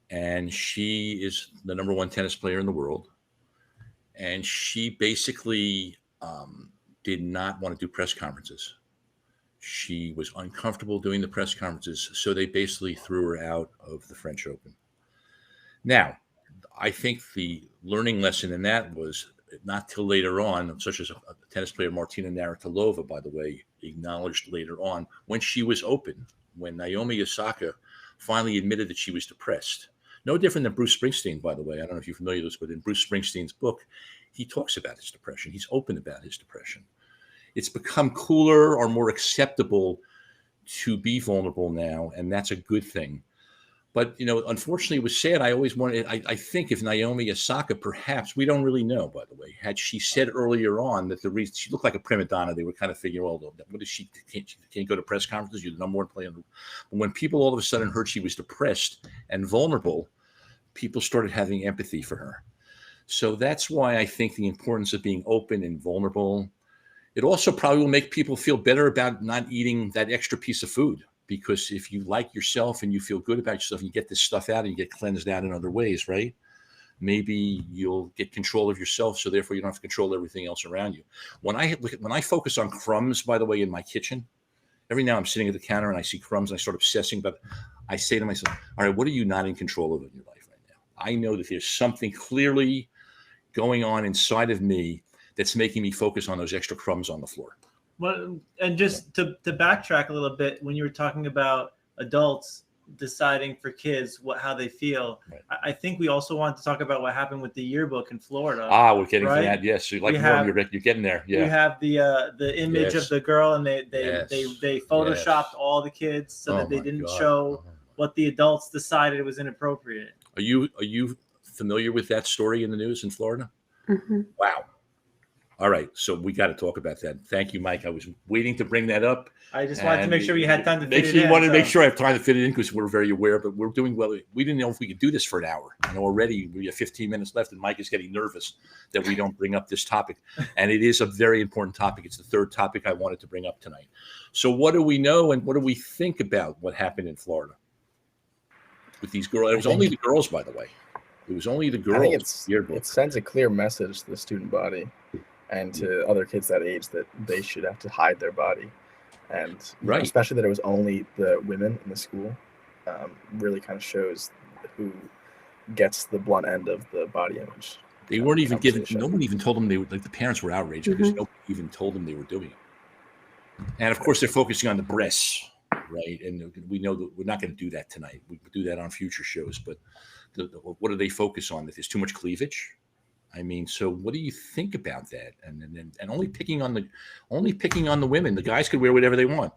and she is the number one tennis player in the world. And she basically did not want to do press conferences. She was uncomfortable doing the press conferences, so they basically threw her out of the French Open. Now, I think the learning lesson in that was not till later on, such as a tennis player, Martina Navratilova, by the way, acknowledged later on when she was open, when Naomi Osaka finally admitted that she was depressed. No different than Bruce Springsteen, by the way. I don't know if you're familiar with this, but in Bruce Springsteen's book, he talks about his depression. He's open about his depression. It's become cooler or more acceptable to be vulnerable now, and that's a good thing. But, unfortunately, it was sad. I always wanted, I think if Naomi Osaka, perhaps, we don't really know, by the way, had she said earlier on that the reason she looked like a prima donna, they were kind of figuring, well, what is she can't go to press conferences? You're the number one player. But when people all of a sudden heard she was depressed and vulnerable, people started having empathy for her. So that's why I think the importance of being open and vulnerable. It also probably will make people feel better about not eating that extra piece of food. Because if you like yourself and you feel good about yourself, and you get this stuff out and you get cleansed out in other ways, right? Maybe you'll get control of yourself, so therefore you don't have to control everything else around you. When I focus on crumbs, by the way, in my kitchen, every now I'm sitting at the counter and I see crumbs and I start obsessing about it. I say to myself, all right, what are you not in control of in your life right now? I know that there's something clearly going on inside of me that's making me focus on those extra crumbs on the floor. Well, and just to backtrack a little bit, when you were talking about adults deciding for kids how they feel, right. I think we also want to talk about what happened with the yearbook in Florida. We're getting to that. Yes, so you're getting there. Yeah, we have the image of the girl, and they photoshopped all the kids so that they didn't show what the adults decided was inappropriate. Are you familiar with that story in the news in Florida? Mm-hmm. Wow. All right, so we got to talk about that. Thank you, Mike. I was waiting to bring that up. I just wanted to And make sure you had time to make fit sure it you in. wanted to make so- sure I have time to fit it in because we're very aware, but we're doing well. We didn't know if we could do this for an hour, and already we have 15 minutes left, and Mike is getting nervous that we don't bring up this topic. And it is a very important topic. It's the third topic I wanted to bring up tonight. So what do we know and what do we think about what happened in Florida with these girls? It was only the girls, by the way. It was only the girls. I think it sends a clear message to the student body and to other kids that age that they should have to hide their body. And Right. especially that it was only the women in the school really kind of shows who gets the blunt end of the body image. They weren't even given, conversation. nobody even told them they were, like the parents were outraged because nobody even told them they were doing it. And of course, they're focusing on the breasts, right? And we know that we're not going to do that tonight. We do that on future shows, but what do they focus on? That there's too much cleavage? I mean, so what do you think about that? And only picking on the women. The guys could wear whatever they want.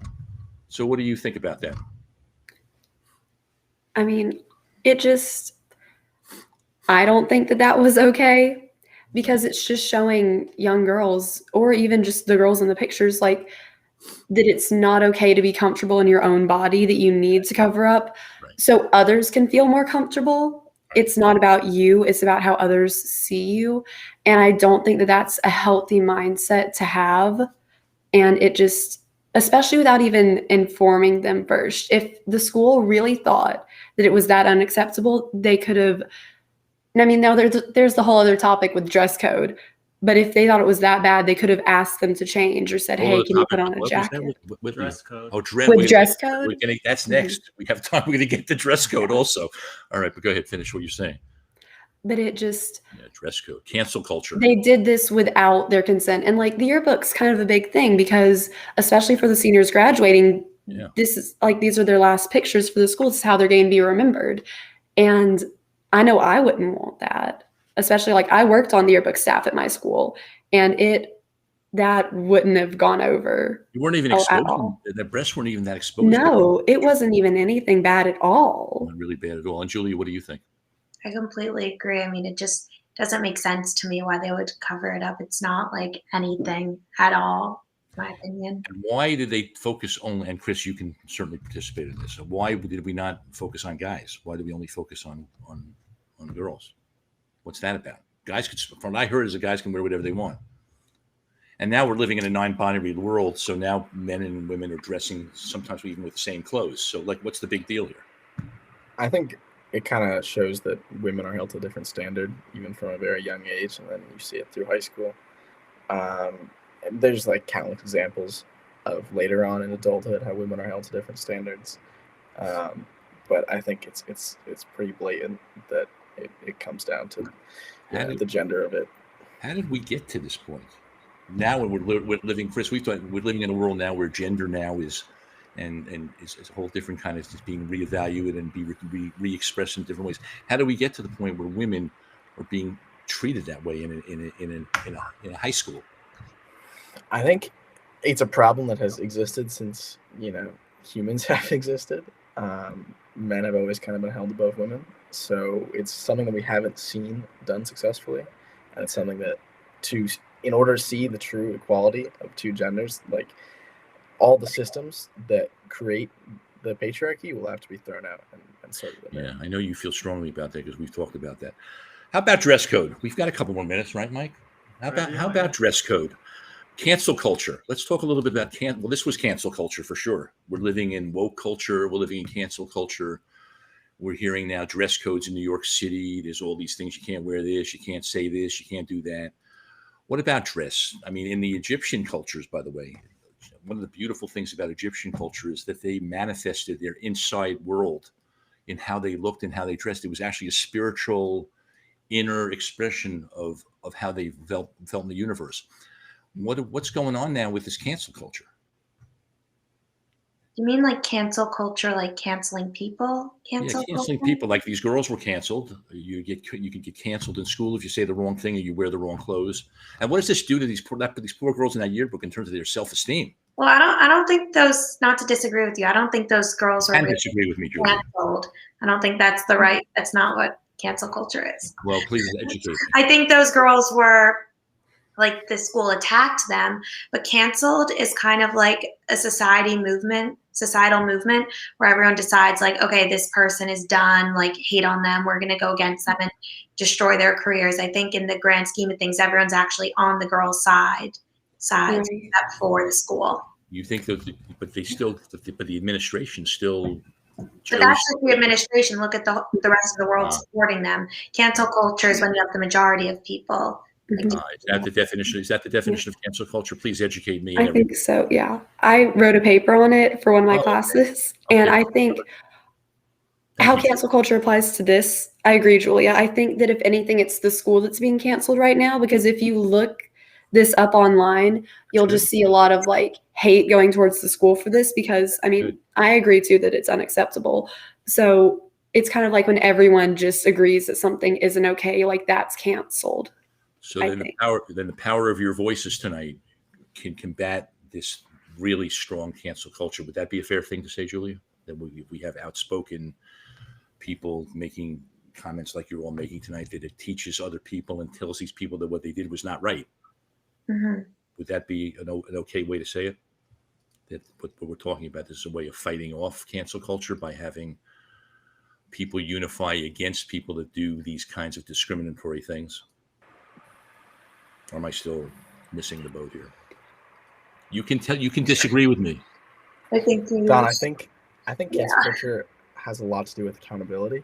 So what do you think about that? I mean, I don't think that was okay because it's just showing young girls or even just the girls in the pictures like that it's not okay to be comfortable in your own body, that you need to cover up so others can feel more comfortable. It's not about you, it's about how others see you. And I don't think that that's a healthy mindset to have. And it just, especially without even informing them first, if the school really thought that it was that unacceptable, they could have, I mean, now there's the whole other topic with dress code. But if they thought it was that bad, they could have asked them to change or said, hey, can you put on a jacket? Dress code. Oh, With dress code? That's next. We have time. We're going to get the dress code also. All right, but go ahead. Finish what you're saying. But it just... Yeah, dress code. Cancel culture. They did this without their consent. And like the yearbook's kind of a big thing because especially for the seniors graduating, this is like these are their last pictures for the school. This is how they're going to be remembered. And I know I wouldn't want that. Especially like I worked on the yearbook staff at my school and that wouldn't have gone over. You weren't even exposed. The breasts weren't even that exposed. No, it wasn't even anything bad at all. Not really bad at all. And Julia, what do you think? I completely agree. I mean, it just doesn't make sense to me why they would cover it up. It's not like anything at all, in my opinion. And why did they focus only, and Chris, you can certainly participate in this. So why did we not focus on guys? Why did we only focus on girls? What's that about? Guys could, from what I heard, is that guys can wear whatever they want. And now we're living in a non-binary world. So now men and women are dressing sometimes even with the same clothes. So like, what's the big deal here? I think it kind of shows that women are held to a different standard, even from a very young age. And then you see it through high school. And there's like countless examples of later on in adulthood how women are held to different standards. But I think it's pretty blatant that it comes down to the gender of it. How did we get to this point? Now when we're living, Chris, we're living in a world now where gender now is and is a whole different kind of just being reevaluated and be re-expressed in different ways. How do we get to the point where women are being treated that way in a high school? I think it's a problem that has existed since humans have existed. Men have always kind of been held above women. So it's something that we haven't seen done successfully. And it's something that in order to see the true equality of two genders, like all the systems that create the patriarchy will have to be thrown out and sorted. Yeah, I know you feel strongly about that because we've talked about that. How about dress code? We've got a couple more minutes, right, Mike? How about dress code? Cancel culture. Let's talk a little bit about well, this was cancel culture for sure. We're living in woke culture. We're living in cancel culture. We're hearing now dress codes in New York City. There's all these things. You can't wear this. You can't say this. You can't do that. What about dress? I mean, in the Egyptian cultures, by the way, one of the beautiful things about Egyptian culture is that they manifested their inside world in how they looked and how they dressed. It was actually a spiritual inner expression of how they felt in the universe. What's going on now with this cancel culture? You mean like cancel culture, like canceling people? Canceling people. Like these girls were canceled. You can get canceled in school if you say the wrong thing or you wear the wrong clothes. And what does this do to these poor girls in that yearbook in terms of their self-esteem? Well, I don't think those. Not to disagree with you, I don't think those girls are really disagree with me, Julia. canceled. I don't think that's the right. That's not what cancel culture is. Well, please educate me. I think those girls were like the school attacked them, but canceled is kind of like a societal movement where everyone decides like, okay, this person is done, like hate on them. We're going to go against them and destroy their careers. I think in the grand scheme of things, everyone's actually on the girl's side Right. except for the school. You think that, but the administration still. But that's just the administration. Look at the rest of the world supporting them. Cancel culture is when you have the majority of people. Mhm. Is that the definition? Is that the definition of cancel culture? Please educate me. I think so, yeah. I wrote a paper on it for one of my classes, and Okay. I think how cancel culture applies to this, I agree, Julia. I think that if anything, it's the school that's being canceled right now, because if you look this up online, you'll just see a lot of like hate going towards the school for this, because I mean, I agree too that it's unacceptable. So it's kind of like when everyone just agrees that something isn't okay, like that's canceled. So then the power of your voices tonight can combat this really strong cancel culture. Would that be a fair thing to say, Julia? That we have outspoken people making comments like you're all making tonight, that it teaches other people and tells these people that what they did was not right. Mm-hmm. Would that be an okay way to say it? That what we're talking about, this is a way of fighting off cancel culture by having people unify against people that do these kinds of discriminatory things? Or am I still missing the boat here? You can disagree with me. I think Don, I think cancel culture has a lot to do with accountability.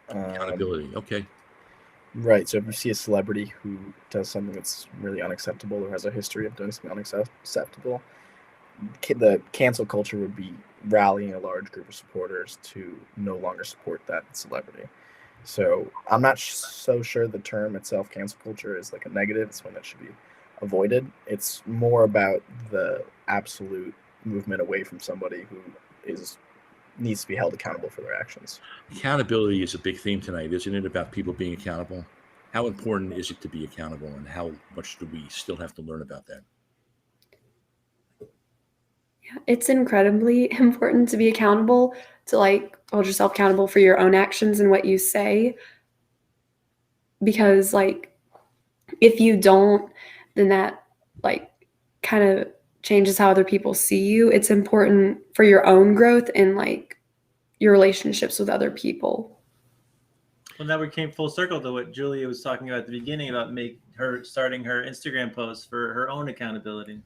Accountability, okay. Right. So if you see a celebrity who does something that's really unacceptable or has a history of doing something unacceptable, the cancel culture would be rallying a large group of supporters to no longer support that celebrity. So I'm not so sure the term itself, cancel culture, is like a negative. It's one that should be avoided. It's more about the absolute movement away from somebody who needs to be held accountable for their actions. Accountability is a big theme tonight, isn't it? About people being accountable. How important is it to be accountable, and how much do we still have to learn about that? Yeah, it's incredibly important to be accountable, to like hold yourself accountable for your own actions and what you say. Because like if you don't, then that like kind of changes how other people see you. It's important for your own growth and like your relationships with other people. Well, now we came full circle to what Julia was talking about at the beginning about starting her Instagram posts for her own accountability.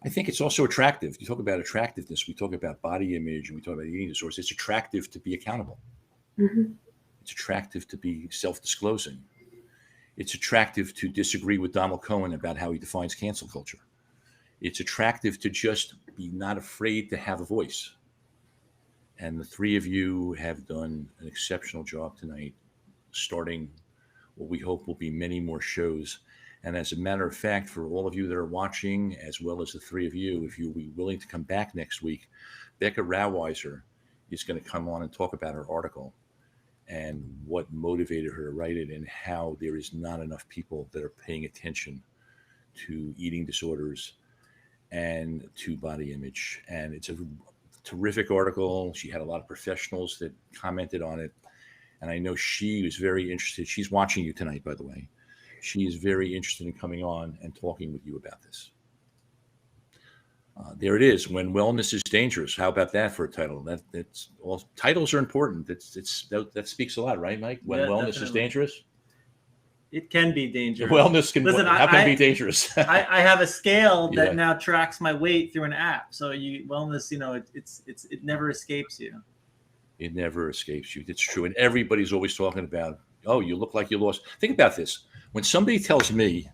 I think it's also attractive. You talk about attractiveness. We talk about body image, and we talk about eating disorders. It's attractive to be accountable. Mm-hmm. It's attractive to be self-disclosing. It's attractive to disagree with Donald Cohen about how he defines cancel culture. It's attractive to just be not afraid to have a voice. And the three of you have done an exceptional job tonight, starting what we hope will be many more shows. And as a matter of fact, for all of you that are watching, as well as the three of you, if you'll be willing to come back next week, Becca Rauweiser is going to come on and talk about her article and what motivated her to write it, and how there is not enough people that are paying attention to eating disorders and to body image. And it's a terrific article. She had a lot of professionals that commented on it. And I know she was very interested. She's watching you tonight, by the way. She is very interested in coming on and talking with you about this. There it is. When wellness is dangerous. How about that for a title? That's all. Titles are important. That speaks a lot, right, Mike? When wellness is dangerous. It can be dangerous. Wellness can. Listen, how can it be dangerous? I have a scale that now tracks my weight through an app. So wellness, it never escapes you. It never escapes you. It's true. And everybody's always talking about, oh, you look like you lost. Think about this. When somebody tells me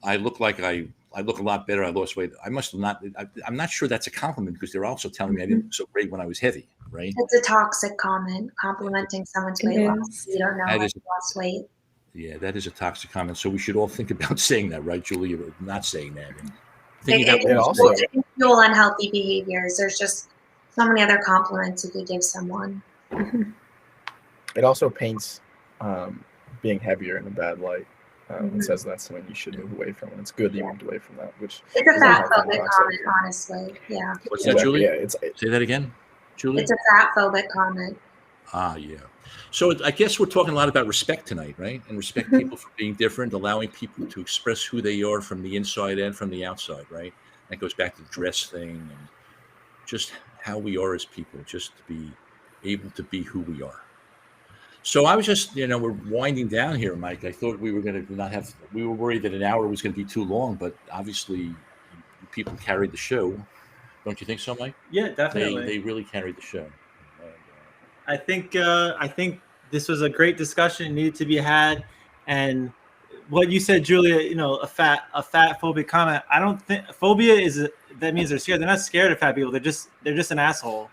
I look like I look a lot better, I lost weight, I must not. I'm not sure that's a compliment, because they're also telling me I didn't look so great when I was heavy, right? It's a toxic comment, complimenting someone's weight loss. You don't know how you lost weight. Yeah, that is a toxic comment. So we should all think about saying that, right, Julia? Or not saying that. It can fuel unhealthy behaviors. There's just so many other compliments you could give someone. It also paints being heavier in a bad light. It says that's something you should move away from, and it's good that you moved away from that. Which it's a fat phobic comment, honestly. Yeah. What's that, Julia? Yeah, say that again, Julia. It's a fat phobic comment. Yeah. So I guess we're talking a lot about respect tonight, right? And respect people for being different, allowing people to express who they are from the inside and from the outside, right? That goes back to the dress thing and just how we are as people, just to be able to be who we are. So I was just, we're winding down here, Mike. I thought we were going to not have, we were worried that an hour was going to be too long, but obviously you people carried the show. Don't you think so, Mike? Yeah, definitely. They really carried the show. And, I think this was a great discussion, needed to be had, and what you said, Julia, a fat phobic comment. I don't think phobia that means they're scared. They're not scared of fat people. They're just an asshole.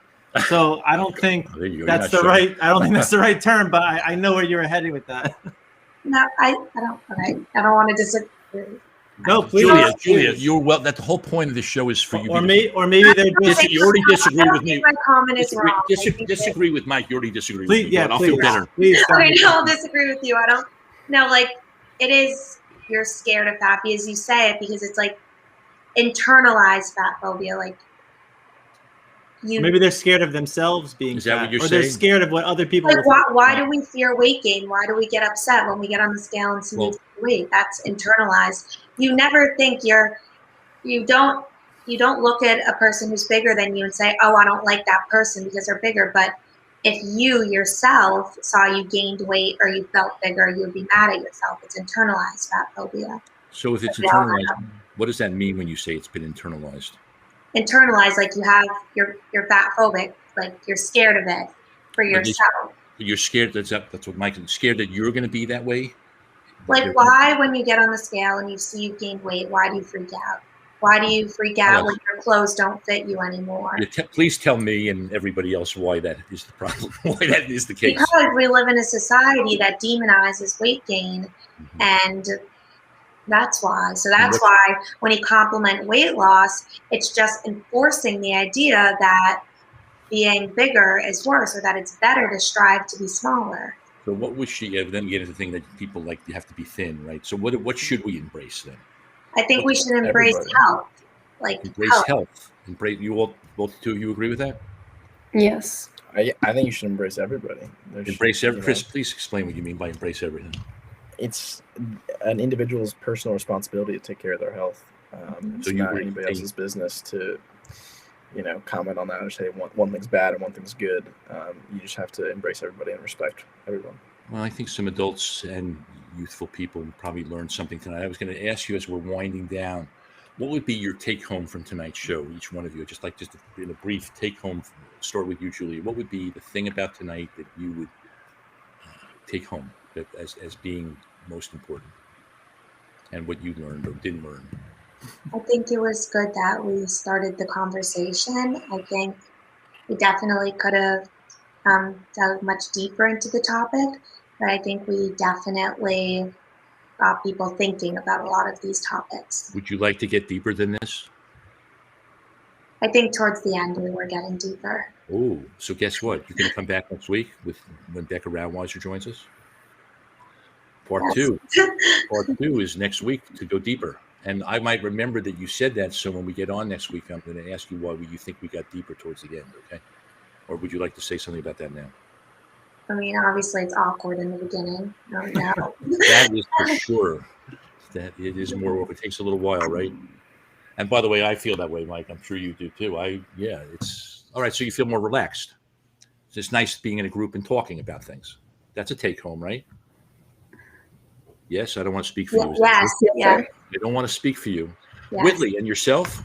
So I don't think There you go. that's the right. I don't think that's the right term, but I know where you were heading with that. No, I don't. Okay, I don't want to disagree. No, please, Julia, you're well. That the whole point of the show is for you. Or maybe they're just. You already disagree with me. My comment is wrong. Disagree with Mike. You already disagree Please, with me. yeah, I'll please, feel better. Please. Okay, no, I'll disagree with you. I don't. No, like it is. You're scared of fat as you say it because it's like internalized fat phobia. Like you. Maybe they're scared of themselves being Is that fat, what you're or saying? they're scared of what other people. Like why do we fear weight gain? Why do we get upset when we get on the scale and see weight? That's internalized. You never think you don't look at a person who's bigger than you and say, oh, I don't like that person because they're bigger. But if you yourself saw you gained weight or you felt bigger, you would be mad at yourself. It's internalized fat phobia. So if it's internalized, what does that mean when you say it's been internalized? Internalized, like you're fat phobic, like you're scared of it for yourself. You're scared. That's what Mike is scared that you're going to be that way. Like why, when you get on the scale and you see you gained weight, why do you freak out? Why do you freak out when your clothes don't fit you anymore? Please tell me and everybody else why that is the problem, why that is the case. Because we live in a society that demonizes weight gain, and that's why. So that's why when you compliment weight loss, it's just enforcing the idea that being bigger is worse or that it's better to strive to be smaller. So what was she? Then you get into the thing that people like you have to be thin, right? So what should we embrace then? I think we should embrace health. Like embrace health. Embrace you all. Both two of you agree with that? Yes. I think you should embrace everybody. Embrace every. Chris, please explain what you mean by embrace everything. It's an individual's personal responsibility to take care of their health. It's not anybody else's business to, comment on that or say one thing's bad and one thing's good. You just have to embrace everybody and respect everyone. Well, I think some adults and youthful people probably learned something tonight. I was going to ask you as we're winding down, what would be your take home from tonight's show? Each one of you, just in a brief take home. Start with you, Julia. What would be the thing about tonight that you would take home as being most important, and what you learned or didn't learn? I think it was good that we started the conversation. I think we definitely could have dug much deeper into the topic, but I think we definitely got people thinking about a lot of these topics. Would you like to get deeper than this? I think towards the end we were getting deeper. Oh, so guess what? You're going to come back next week when Becca Roundweiser joins us? Part two is next week to go deeper. And I might remember that you said that, so when we get on next week, I'm going to ask you why you think we got deeper towards the end, okay? Or would you like to say something about that now? I mean, obviously it's awkward in the beginning. I don't know. That is for sure. That it is more work. It takes a little while, right? And by the way, I feel that way, Mike. I'm sure you do too. It's all right. So you feel more relaxed. It's just nice being in a group and talking about things. That's a take home, right? Yes, I don't want to speak for you. Yes, yeah. I don't want to speak for you. Yes. Whitley, and yourself?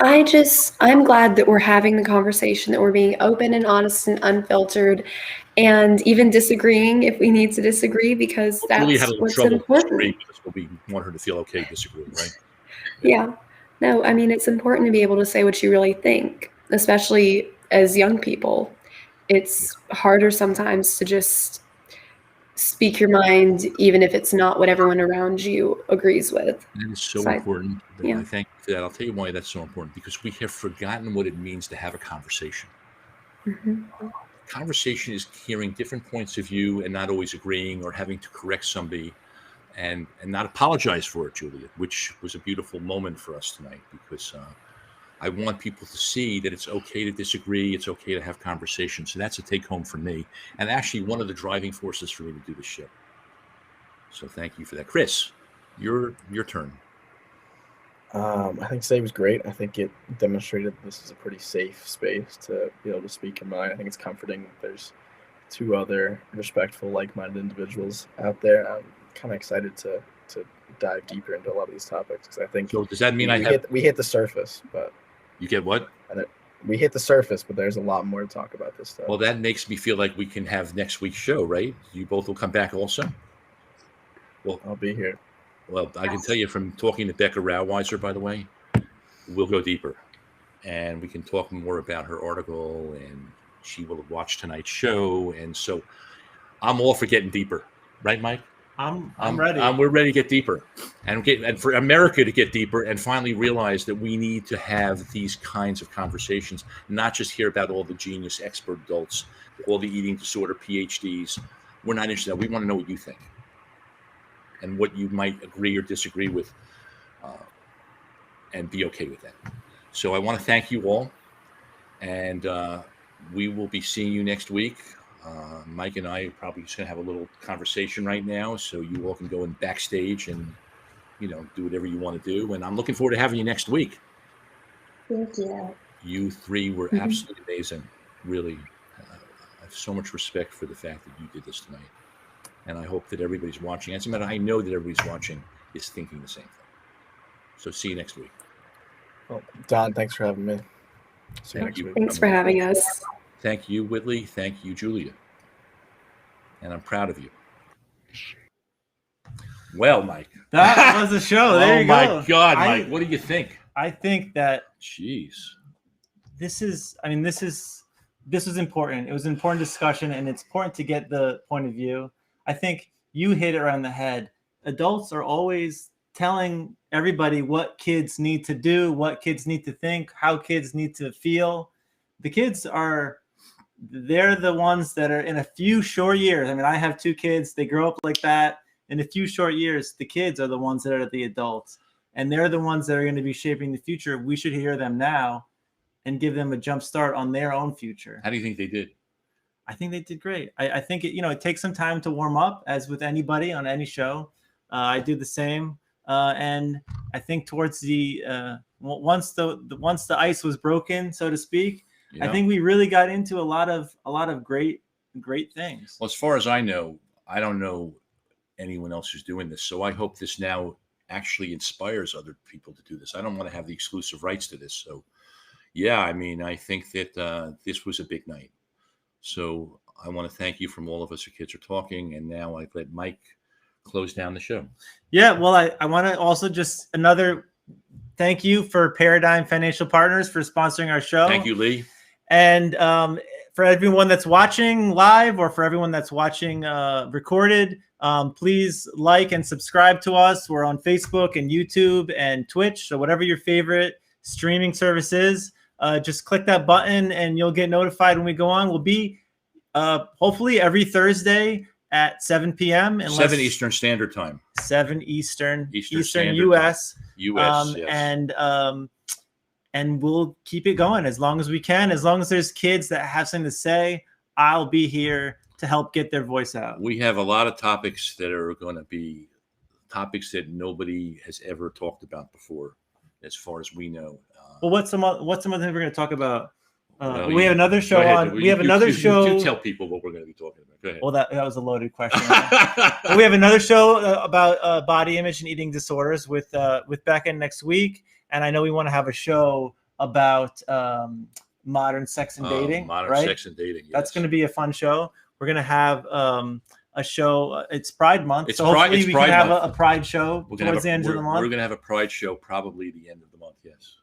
I'm glad that we're having the conversation, that we're being open and honest and unfiltered, and even disagreeing if we need to disagree, because that's Julie had a little what's trouble important. disagreeing because we want her to feel okay disagreeing, right? Yeah. No, I mean, it's important to be able to say what you really think, especially as young people. It's harder sometimes to just speak your mind, even if it's not what everyone around you agrees with. That is so important. I thank you for that. I'll tell you why that's so important, because we have forgotten what it means to have a conversation. Mm-hmm. Conversation is hearing different points of view and not always agreeing or having to correct somebody and not apologize for it, Julia, which was a beautiful moment for us tonight, because I want people to see that it's okay to disagree. It's okay to have conversations. So that's a take home for me, and actually one of the driving forces for me to do this show. So thank you for that. Chris, your turn. I think today was great. I think it demonstrated this is a pretty safe space to be able to speak your mind. I think it's comforting that there's two other respectful, like-minded individuals out there. I'm kind of excited to dive deeper into a lot of these topics because I think So does that mean we hit the surface, but you get what? we hit the surface, but there's a lot more to talk about this stuff. Well, that makes me feel like we can have next week's show, right? You both will come back also? Well, I'll be here. Well, I can tell you from talking to Becca Rauweiser, by the way, we'll go deeper. And we can talk more about her article, and she will have watched tonight's show. And so I'm all for getting deeper. Right, Mike? I'm ready. We're ready to get deeper. And for America to get deeper and finally realize that we need to have these kinds of conversations, not just hear about all the genius expert adults, all the eating disorder PhDs. We're not interested in that. We want to know what you think and what you might agree or disagree with, and be okay with that. So I want to thank you all, and we will be seeing you next week. Mike and I are probably just going to have a little conversation right now, so you all can go in backstage and, do whatever you want to do. And I'm looking forward to having you next week. Thank you. You three were absolutely amazing. Really, I have so much respect for the fact that you did this tonight. And I hope that everybody's watching. As a matter, I know that everybody's watching is thinking the same thing. So see you next week. Well, Don, thanks for having me. See you next week. Thanks for having us. Thank you, Whitley. Thank you, Julia. And I'm proud of you. Well, Mike. That was a show. There you go. Oh, my God, Mike. What do you think? I think that Jeez. this is important. It was an important discussion, and it's important to get the point of view. I think you hit it around the head. Adults are always telling everybody what kids need to do, what kids need to think, how kids need to feel. The kids they're the ones that are in a few short years. I mean, I have 2 kids. They grow up like that. In a few short years, the kids are the ones that are the adults, and they're the ones that are going to be shaping the future. We should hear them now and give them a jump start on their own future. How do you think they did? I think they did great. I think it takes some time to warm up, as with anybody on any show. I do the same, and I think towards the once the ice was broken, so to speak, I think we really got into a lot of great things. Well, as far as I know, I don't know anyone else who's doing this, so I hope this now actually inspires other people to do this. I don't want to have the exclusive rights to this, so yeah, I mean, I think that this was a big night. So I want to thank you from all of us at Kids Are Talking. And now I let Mike close down the show. Yeah, well, I want to also just another thank you for Paradigm Financial Partners for sponsoring our show. Thank you, Lee. And for everyone that's watching live or for everyone that's watching recorded, please like and subscribe to us. We're on Facebook and YouTube and Twitch. So whatever your favorite streaming service is, just click that button and you'll get notified when we go on. We'll be hopefully every Thursday at 7 p.m. 7 Eastern Standard Time. 7 Eastern Standard U.S. Time. U.S. Yes. And we'll keep it going as long as we can. As long as there's kids that have something to say, I'll be here to help get their voice out. We have a lot of topics that are going to be topics that nobody has ever talked about before, as far as we know. Well, what's some other things we're going to talk about? We have another show on. We have another show. You tell people what we're going to be talking about. Go ahead. Well, that was a loaded question. We have another show about body image and eating disorders with Becca next week, and I know we want to have a show about modern sex and dating. Sex and dating. Yes. That's going to be a fun show. We're going to have a show. It's Pride Month, so hopefully we can have a Pride show towards the end of the month. We're going to have a Pride show probably the end of the month. Yes.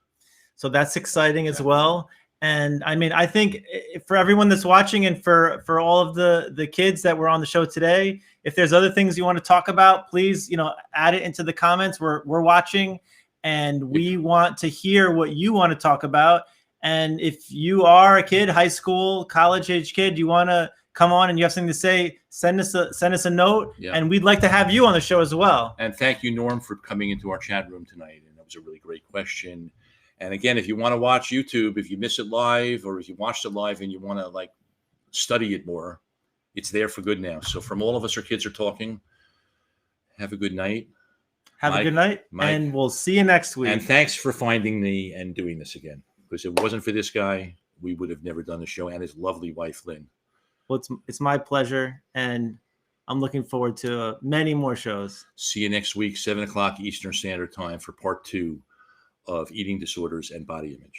So that's exciting as well. And I mean, I think for everyone that's watching and for all of the kids that were on the show today, if there's other things you want to talk about, please, add it into the comments. We're watching and we want to hear what you want to talk about. And if you are a kid, high school, college age kid, you want to come on and you have something to say, send us a note. Yeah. And we'd like to have you on the show as well. And thank you, Norm, for coming into our chat room tonight. And that was a really great question. And again, if you want to watch YouTube, if you miss it live or if you watched it live and you want to like study it more, it's there for good now. So from all of us, our kids are talking. Have a good night. Have a Mike- good night, Mike. and we'll see you next week. And thanks for finding me and doing this again. Because if it wasn't for this guy, we would have never done the show, and his lovely wife, Lynn. Well, it's my pleasure, and I'm looking forward to many more shows. See you next week, 7 o'clock Eastern Standard Time for part 2 of eating disorders and body image.